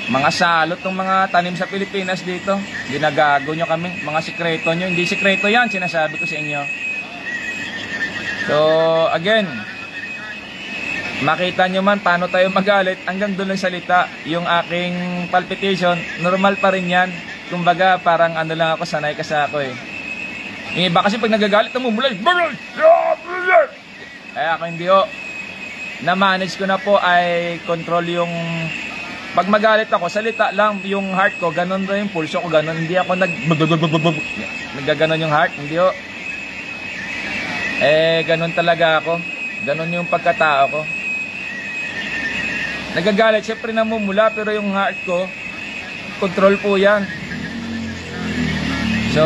Mga salot ng mga tanim sa Pilipinas dito. Ginagago nyo kami. Mga sikreto nyo. Hindi sikreto yan, sinasabi ko sa inyo. So, again, makita nyo man paano tayo magalit. Hanggang doon lang salita. Yung aking palpitation, normal pa rin yan. Kumbaga, parang ano lang ako, sanay kasi ako eh. Yung iba kasi pag nagagalit, namumulay. Eh ako hindi o. Na-manage ko na po ay control yung... Pag magalit ako, salita lang yung heart ko, ganun rin yung pulso ko, ganun. Hindi ako nagaganon yung heart, hindi o. Ganun talaga ako. Ganun yung pagkatao ko. Nagagalit, syempre namumula, pero yung heart ko, control po yan. So,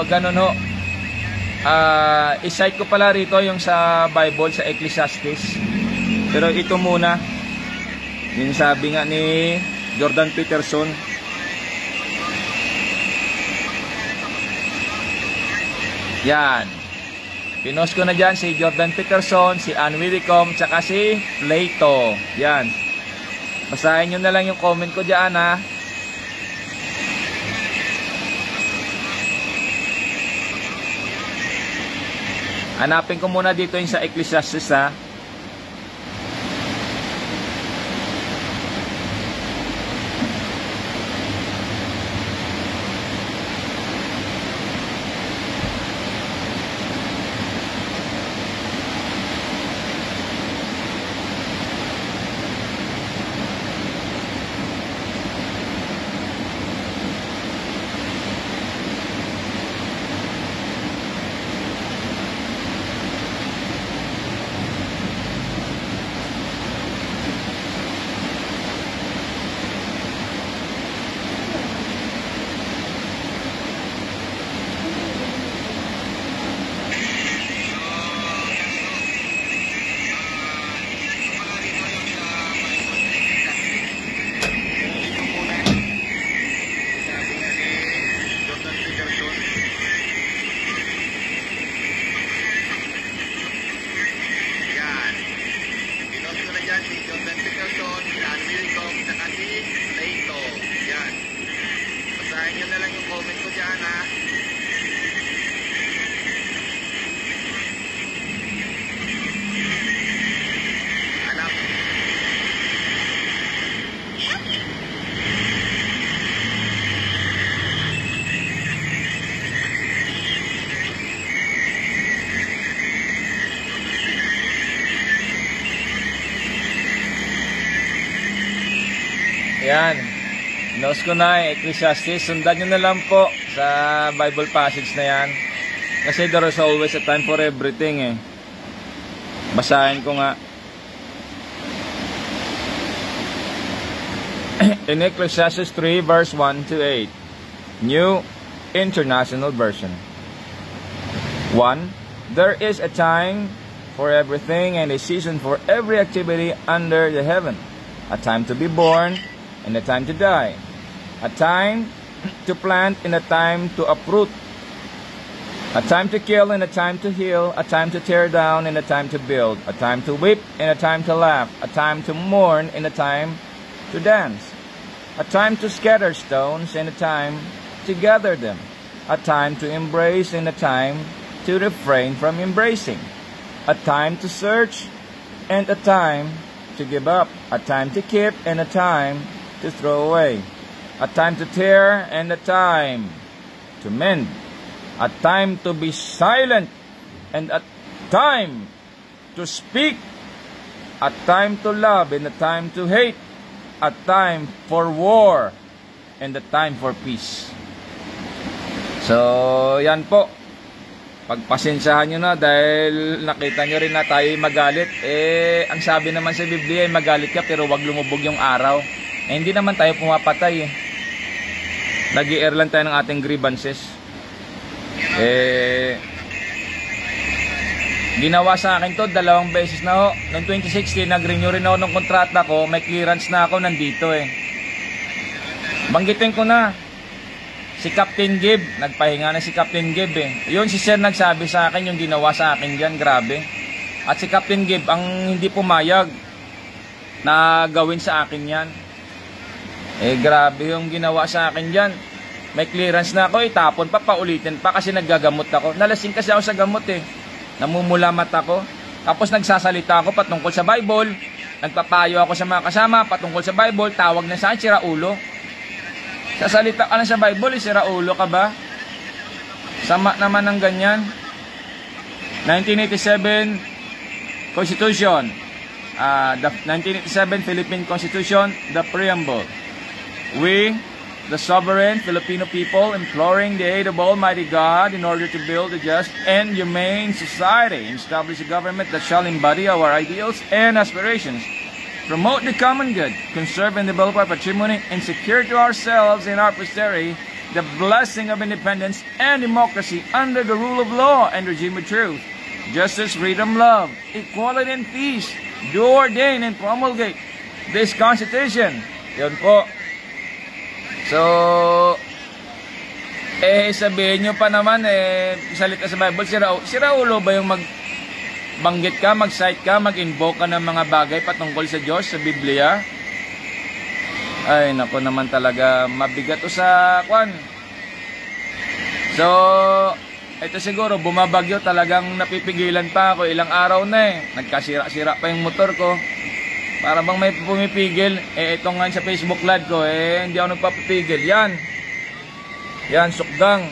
ganun ho. I-cite ko pala rito yung sa Bible, sa Ecclesiastes. Pero ito muna. Yung sabi nga ni Jordan Peterson. Yan. Pinost ko na dyan si Jordan Peterson, si Ann Widdecombe, tsaka si Plato. Yan. Basahin nyo na lang yung comment ko dyan ha. Hanapin ko muna dito yung sa Ecclesiastes ha. Yan. Pinost ko na Ecclesiastes. Sundan nyo na lang po sa Bible passage na yan. Kasi there is always a time for everything eh. Basahin ko nga. In Ecclesiastes 3 verse 1 to 8. New International Version. 1. There is a time for everything and a season for every activity under the heaven. A time to be born and a time to die. A time to plant and a time to uproot. A time to kill and a time to heal. A time to tear down and a time to build. A time to weep and a time to laugh. A time to mourn and a time to dance. A time to scatter stones and a time to gather them. A time to embrace and a time to refrain from embracing. A time to search and a time to give up. A time to keep and a time to throw away. A time to tear and a time to mend. A time to be silent and a time to speak. A time to love and a time to hate. A time for war and a time for peace. So, yan po. Pagpasensyahan nyo na dahil nakita nyo rin na tayo magalit. Ang sabi naman sa Biblia ay magalit ka pero wag lumubog yung araw. Hindi naman tayo pumapatay eh. Nag-i-air lang tayo ng ating grievances. Ginawa sa akin to 2 beses na ho. Noong 2016, nag-renew rin ako ng kontrata ko. May clearance na ako nandito eh. Banggitin ko na. Si Captain Gib, nagpahinga na si Captain Gib eh. Yun si Sir nagsabi sa akin yung ginawa sa akin dyan, grabe. At si Captain Gib ang hindi pumayag na gawin sa akin yan. Grabe yung ginawa sa akin dyan. May clearance na ako, itapon pa, paulitin pa kasi naggagamot ako. Nalasing kasi ako sa gamot eh. Namumulamat ako. Tapos nagsasalita ako patungkol sa Bible. Nagpapayo ako sa mga kasama patungkol sa Bible. Tawag na sa akin, sira ulo. Sasalita ka na sa Bible, sira ulo ka ba? Sama naman ng ganyan. 1987 Constitution. The 1987 Philippine Constitution, the preamble. We, the sovereign Filipino people, imploring the aid of Almighty God in order to build a just and humane society, establish a government that shall embody our ideals and aspirations, promote the common good, conserve and develop our patrimony, and secure to ourselves and our posterity the blessing of independence and democracy under the rule of law and regime of truth, justice, freedom, love, equality, and peace. Do ordain and promulgate this Constitution. Yun po. So, sabihin nyo pa naman, salita sa Bible, sira ulo ba yung banggit ka, mag-cite ka, mag-invoke ka ng mga bagay patungkol sa Diyos, sa Biblia? Ay, nako naman talaga, mabigat to sa kwan. So, ito siguro, bumabagyo, talagang napipigilan pa ako, ilang araw na eh. Nagkasira-sira pa yung motor ko. Para bang may pumipigil, ito nga sa Facebook live ko, hindi ako nagpapipigil. Yan, sukgang.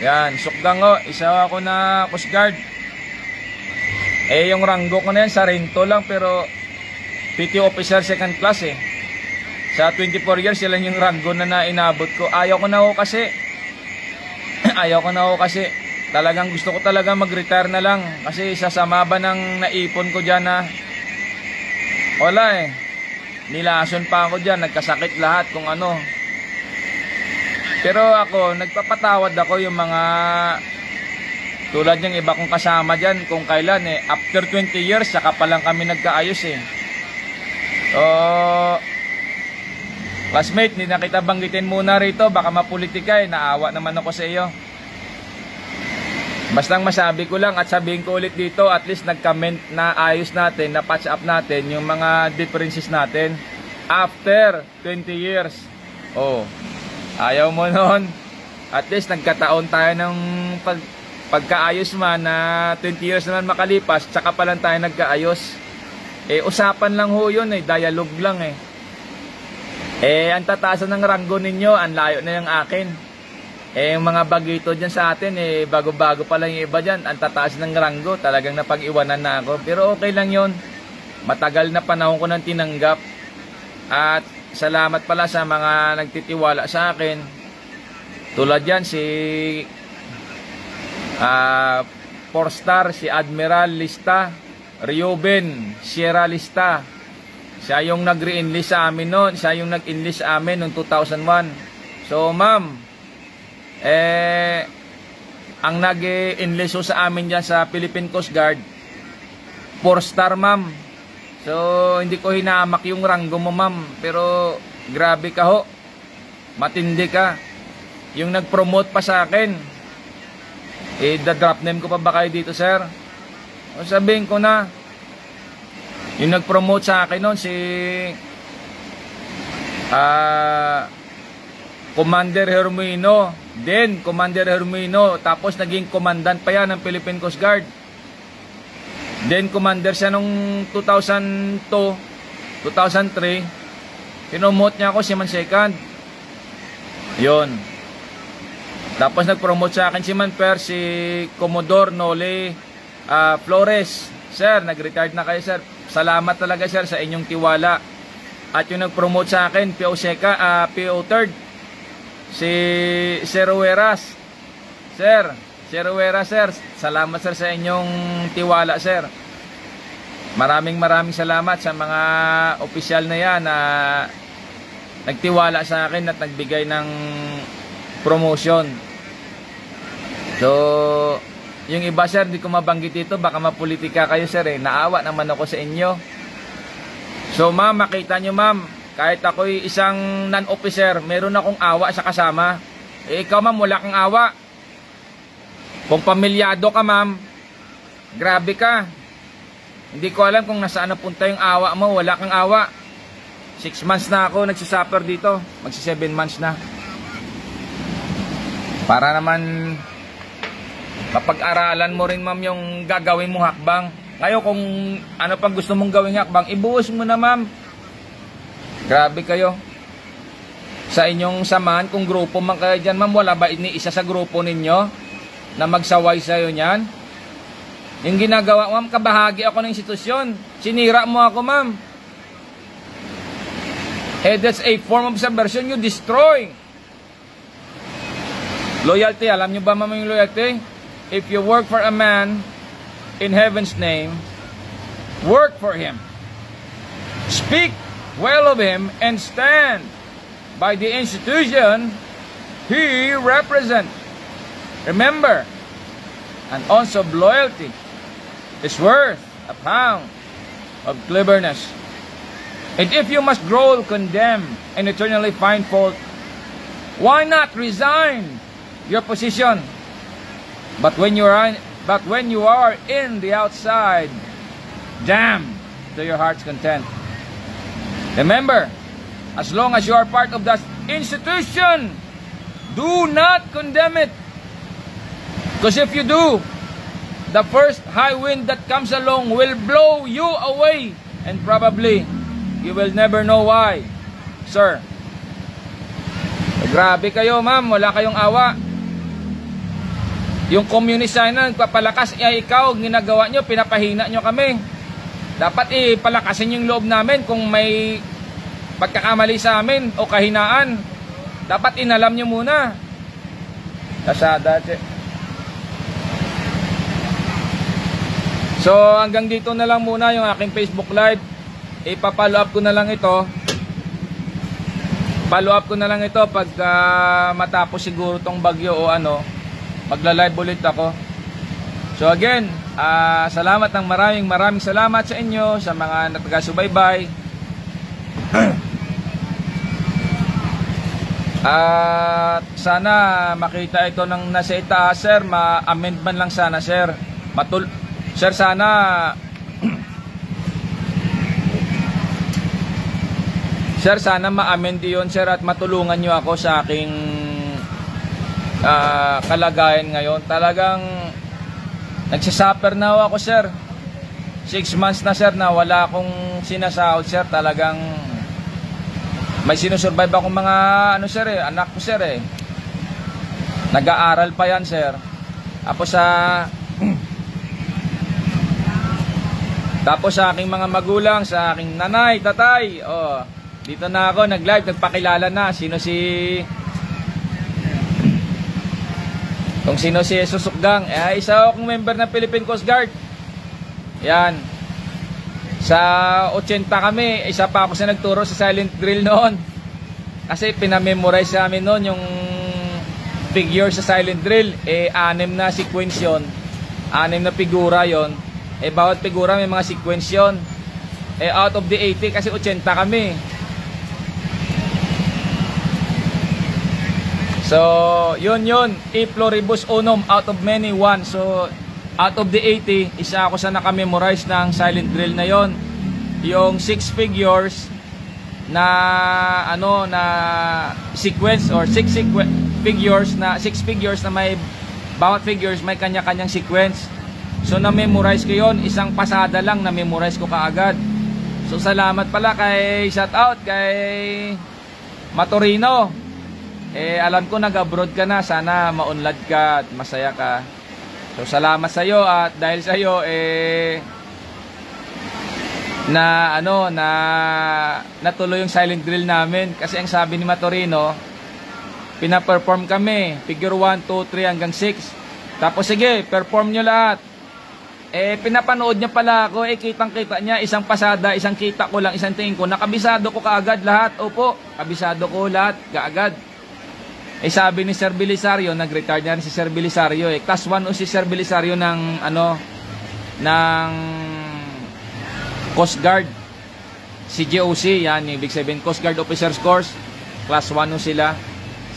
Yan, sukgang o, isa ako na Coast Guard. Yung ranggo ko na yan, Sarento lang, pero PT officer second class eh. Sa 24 years, yan yung ranggo na nainabot ko. Ayaw ko na ho kasi. Talagang gusto ko talaga mag-retire na lang. Kasi sasama ba ng naipon ko dyan na wala eh. Nilason pa ako dyan, nagkasakit lahat kung ano. Pero ako, nagpapatawad ako yung mga tulad yung iba kong kasama dyan kung kailan eh. After 20 years, saka pa lang kami nagkaayos eh. So, classmate, hindi na kita banggitin muna rito. Baka mapolitika eh. Naawa naman ako sa iyo. Bastang masabi ko lang at sabihin ko ulit dito, at least nag-comment na ayos natin, na patch up natin yung mga differences natin. After 20 years. Oh, ayaw mo nun. At least nagkataon tayo ng pagkaayos man na 20 years naman makalipas, tsaka pa lang tayo nagkaayos. Usapan lang ho yun eh, dialogue lang eh. Ang tataasan ng ranggo ninyo, ang layo na yung akin. Yung mga bagito dyan sa atin, bago-bago pa lang yung iba dyan, ang tataas ng ranggo, talagang napag-iwanan na ako. Pero okay lang yun, matagal na panahon ko nang tinanggap. At salamat pala sa mga nagtitiwala sa akin. Tulad yan si 4-star, si Admiral Lista, Reuben Sierra Lista. Siya yung nag-re-enlist sa amin noon. Siya yung nag-enlist sa amin noong 2001. So ma'am, ang nag-enlist sa amin dyan sa Philippine Coast Guard, 4-star ma'am. So hindi ko hinamak yung ranggo mo ma'am, pero grabe ka ho, matindi ka. Yung nag-promote pa sa akin, da-drop name ko pa ba kayo dito sir? O sabihin ko na, yung nag-promote sa akin noon si Commander Hermino, then Commander Hermino, tapos naging commandant pa yan ng Philippine Coast Guard. Then commander siya nung 2002, 2003, pinomote niya ako Seaman Second. Yun. Tapos nag-promote sa akin si Manper, si Commodore Nole Flores. Sir, nag-retired na kayo sir. Salamat talaga sir sa inyong tiwala. At yung nag-promote sa akin, PO Third, si Sir Rueras. Sir, Sir Rueras sir, salamat sir sa inyong tiwala sir. Maraming salamat sa mga opisyal na yan na nagtiwala sa akin at nagbigay ng promotion. So, yung iba sir, hindi ko mabanggit ito, baka mapolitika kayo sir eh. Naawa naman ako sa inyo. So ma'am, makita nyo ma'am, kahit ako'y isang non-officer, meron akong awa sa kasama. Eh ikaw ma'am, wala kang awa. Kung pamilyado ka ma'am, grabe ka. Hindi ko alam kung nasaan napunta yung awa mo, wala kang awa. 6 months na ako nagsisuffer dito, magsi 7 months na. Para naman kapag-aralan mo rin ma'am yung gagawin mong hakbang. Ngayon kung ano pang gusto mong gawing hakbang, ibuhos mo na ma'am. Grabe kayo. Sa inyong samahan, kung grupo man kayo dyan ma'am, wala ba isa sa grupo ninyo na magsaway sa'yo niyan? Yung ginagawa ma'am, kabahagi ako ng institusyon. Sinira mo ako ma'am. Eh that's a form of subversion, you destroy. Loyalty, alam nyo ba ma'am yung loyalty? If you work for a man in heaven's name, work for him. Speak well of him and stand by the institution he represents. Remember, an ounce of loyalty is worth a pound of cleverness. And if you must grow, condemn, and eternally find fault, why not resign your position? But when you are in the outside, damn to your heart's content. Remember, as long as you are part of that institution, do not condemn it. Because if you do, the first high wind that comes along will blow you away, and probably you will never know why, sir. Grabe kayo ma'am, wala kayong awa. Yung communist sana nagpapalakas, ikaw, ginagawa nyo, pinapahina nyo kami. Dapat palakasin yung loob namin kung may pagkakamali sa amin o kahinaan. Dapat inalam nyo muna. Kasada, che. So hanggang dito na lang muna yung aking Facebook Live. Ipapollow up ko na lang ito. Follow up ko na lang ito pag matapos siguro tong bagyo o ano. Magla-live ulit ako. So again, salamat ng maraming salamat sa inyo, sa mga nagtaga-subaybay. At sana makita ito ng nasa itaas, sir. Ma-amend man lang sana, sir. Sir, sana sir, sana ma-amend yun, sir, at matulungan nyo ako sa aking kalagayan ngayon. Talagang nagsasuffer na ako, sir. 6 months na, sir, na wala akong sinasahod, sir. Talagang may sinusurvive akong mga sir, anak ko, sir, nag-aaral pa yan, sir. Tapos sa aking mga magulang, sa aking nanay, tatay, dito na ako, nag-live, nagpakilala na kung sino si Susukgang. Isa akong member ng Philippine Coast Guard. Yan. Sa 80 kami, isa pa ako sa nagturo sa silent drill noon. Kasi pinamemorize sa amin noon yung figure sa silent drill. 6 na sequence yun. 6 na figura yon. Bawat figura may mga sequence yun. Out of the 80, kasi 80 kami. So, yun. E pluribus unum, out of many, one. So, out of the 80, isa ako sa nakamemorize ng silent drill na yon. Yung 6 figures na na sequence, or 6 figures na may bawat figures may kanya-kanyang sequence. So, na-memorize ko yon. Isang pasada lang na-memorize ko kaagad. So, salamat pala shout out kay Matorino. Alam ko nag-abroad ka na, sana maunlad ka at masaya ka. So salamat sa iyo, at dahil sa iyo natuloy yung silent drill namin, kasi ang sabi ni Matorino, pina-perform kami figure 1, 2, 3 hanggang 6. Tapos sige, perform nyo lahat. Pinapanood niya pala ako, kitang-kita niya, isang pasada, isang kita ko lang, isang tingin ko, nakabisado ko kaagad lahat. Opo, kabisado ko lahat kaagad. Sabi ni Sir Belisario, nag-retire na rin si Sir Belisario. Class 1 o si Sir Belisario ng Coast Guard. Si GOC, yan, ibig sabihin Coast Guard Officers Course. Class 1 o sila.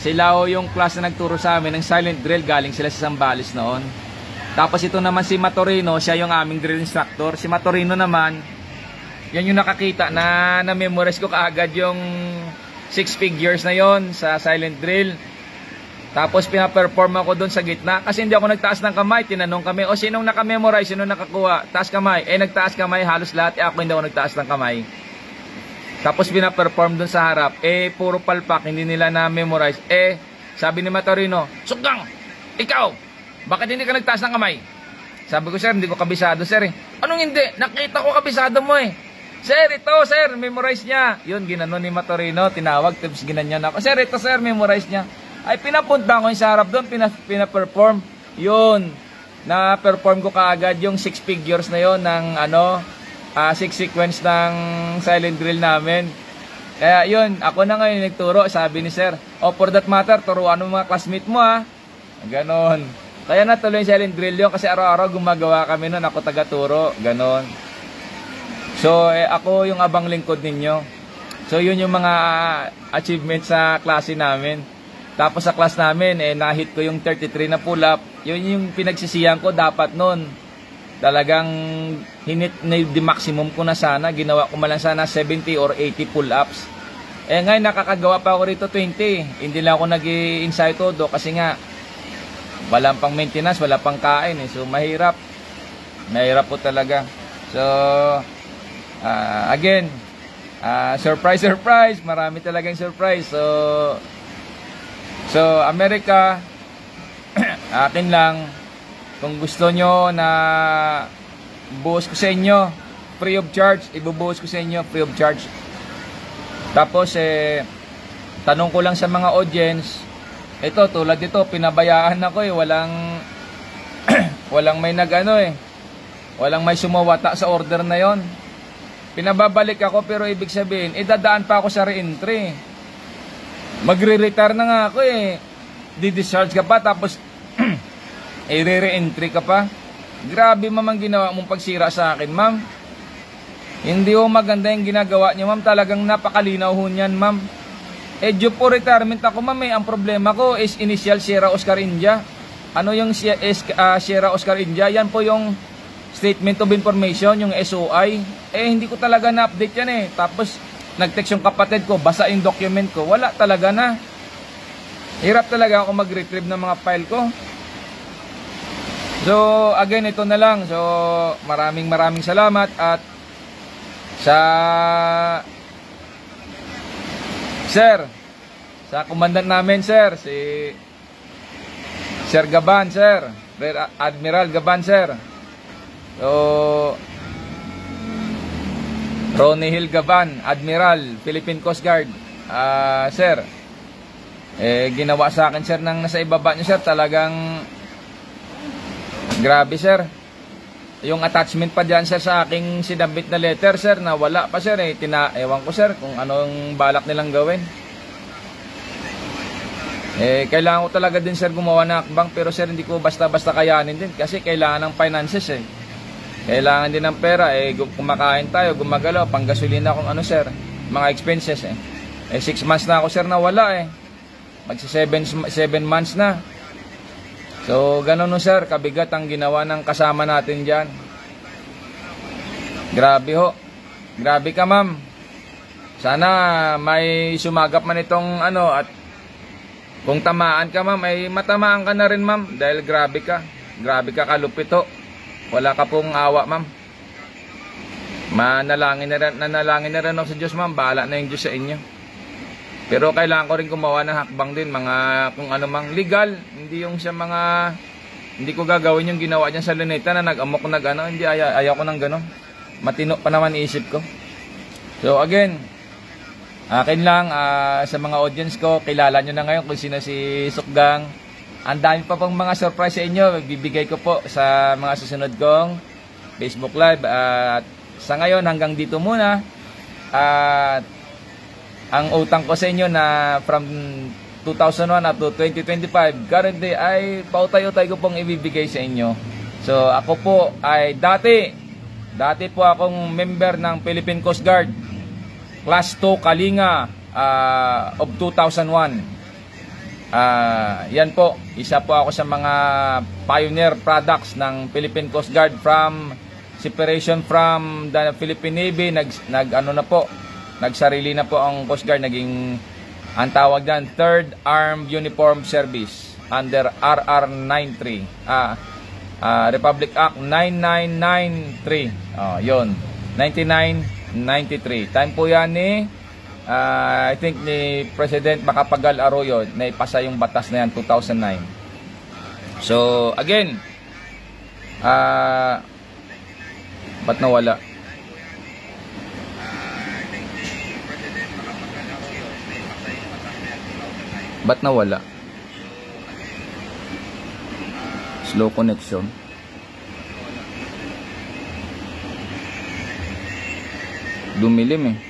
Sila o yung class na nagturo sa amin ng silent drill, galing sila sa Zambales noon. Tapos ito naman si Matorino, siya yung aming drill instructor. Si Matorino naman, yan yung nakakita na memorize ko kaagad yung 6 figures na yon sa silent drill. Tapos pina-perform ako doon sa gitna, kasi hindi ako nagtaas ng kamay. Tinanong kami, sinong naka-memorize, sinong nakakuha, taas kamay. Nagtaas kamay halos lahat, ako hindi ako nagtaas ng kamay. Tapos pina-perform doon sa harap, puro palpak, hindi nila na-memorize. Sabi ni Matorino, Sukgang, ikaw, bakit hindi ka nagtaas ng kamay? Sabi ko, sir, hindi ko kabisado, sir. Anong hindi? Nakita ko kabisado mo Sir, ito, sir, memorize niya. Yun, ginanon ni Matorino, tinawag, tapos ginanyan ako. Sir, ito, sir, memorize niya. Pinapunta ko yung sa harap doon, pina-perform. Yun, na-perform ko kaagad yung 6 figures na yon ng 6 sequence ng silent drill namin. Kaya yun, ako na ngayon nagturo, sabi ni sir. For that matter, turuan mo mga classmate mo Ganon. Kaya natuloy yung silent drill yun, kasi araw-araw gumagawa kami nun, ako taga-turo, ganon. So, ako yung abang lingkod ninyo. So, yun yung mga achievements sa klase namin. Tapos sa class namin, nahit ko yung 33 na pull-up. Yun yung pinagsisiyan ko dapat nun. Talagang hinit na the maximum ko na sana. Ginawa ko malang sana 70 or 80 pull-ups. Ngayon, nakakagawa pa ako rito 20. Hindi lang ako nag-i-insight todo kasi nga, walang pang maintenance, wala pang kain. So, mahirap. Mahirap po talaga. So, again, surprise, marami talagang surprise. So America, akin lang, kung gusto nyo na buhos ko sa inyo free of charge, ibubuhos ko sa inyo free of charge. Tapos tanong ko lang sa mga audience, ito tulad dito, pinabayaan ako walang may walang may sumawata sa order na yon. Pinababalik ako, pero ibig sabihin, dadaan pa ako sa re-entry. Magre-retire na nga ako Di-discharge ka pa, tapos re-entry ka pa. Grabe ang ginawa mong pagsira sa akin, ma'am. Hindi maganda yung ginagawa niyo, ma'am. Talagang napakalinaw niyan, ma'am. Due po retirement ako, ma'am. Ang problema ko is initial Sierra Oscar India. Ano yung Sierra Oscar India? Yan po yung Statement of Information, yung SOI. Hindi ko talaga na-update yan Tapos, nag-text yung kapatid ko, basa yung document ko. Wala talaga na. Hirap talaga ako mag-retrieve ng mga file ko. So, again, ito na lang. So, maraming salamat. At sa sir, sa komandan namin, sir, si Sir Gaban, sir. Rear Admiral Gaban, sir. So, Ronnie Hill Gaban, Admiral, Philippine Coast Guard. Sir, ginawa sa akin sir nang nasa ibaba nyo sir, talagang grabe sir. Yung attachment pa dyan sir sa aking sinabit na letter sir, na wala pa sir ewan ko sir kung anong balak nilang gawin. Kailangan ko talaga din sir gumawa ng hakbang, pero sir hindi ko basta-basta kayanin din kasi kailangan ng finances Kailangan din ng pera kumakain tayo, gumagalaw, panggasolina kung ano sir, mga expenses 6 months na ako sir na wala magsi 7 months na. So ganun no sir, kabigat ang ginawa ng kasama natin dyan. Grabe ho. Grabe ka ma'am. Sana may sumagap man itong at kung tamaan ka ma'am, ay matamaan ka na rin ma'am. Dahil grabe ka kalupit ho. Wala ka pong awa ma'am. Nanalangin na rin ako sa Diyos ma'am. Bahala na yung Diyos sa inyo. Pero kailangan ko rin gumawa ng hakbang din. Mga kung ano mang legal. Hindi yung siya hindi ko gagawin yung ginawa niya sa Luneta na nag-amok Hindi, ayaw ko ng gano'n. Matino pa naman isip ko. So again, akin lang sa mga audience ko, kilala nyo na ngayon kung sino si Sukgang. Ang dami pa pong mga surprise sa inyo, bibigay ko po sa mga susunod kong Facebook Live. At sa ngayon, hanggang dito muna. At ang utang ko sa inyo na from 2001 up to 2025, currently ay pautay-utay ko pong ibibigay sa inyo. So ako po ay dati po akong member ng Philippine Coast Guard. Class 2 Kalinga of 2001. Yan po, isa po ako sa mga pioneer products ng Philippine Coast Guard from separation from the Philippine Navy. Nagsarili na po ang Coast Guard, naging ang tawag dyan, 3rd Armed Uniform Service under RR 93. Republic Act 9993. Yun, 1993. Time po yan ni I think ni President Macapagal Arroyo na ipasa yung batas na yan 2009. So again, ba't nawala? Ba't nawala? Slow connection. Dumilim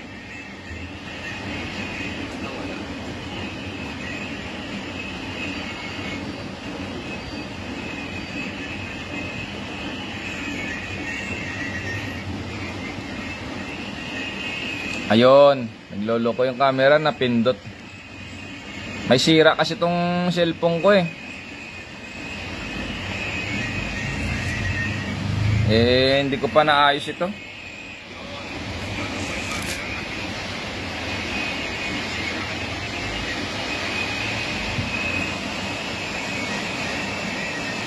Ayun, nagloloko yung camera, napindot. May sira kasi itong cellphone ko hindi ko pa naayos ito.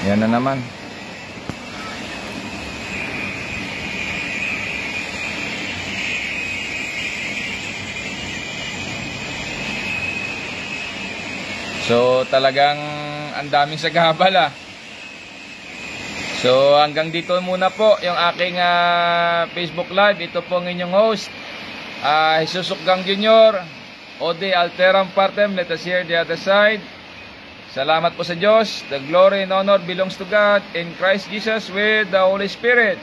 Yan na naman. So talagang ang daming sagabal So hanggang dito muna po yung aking Facebook Live. Ito po ang inyong host, Jesus Sukgang Jr. Ode Alteram Partem. Let us hear the other side. Salamat po sa Diyos. The glory and honor belongs to God in Christ Jesus with the Holy Spirit.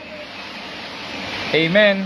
Amen.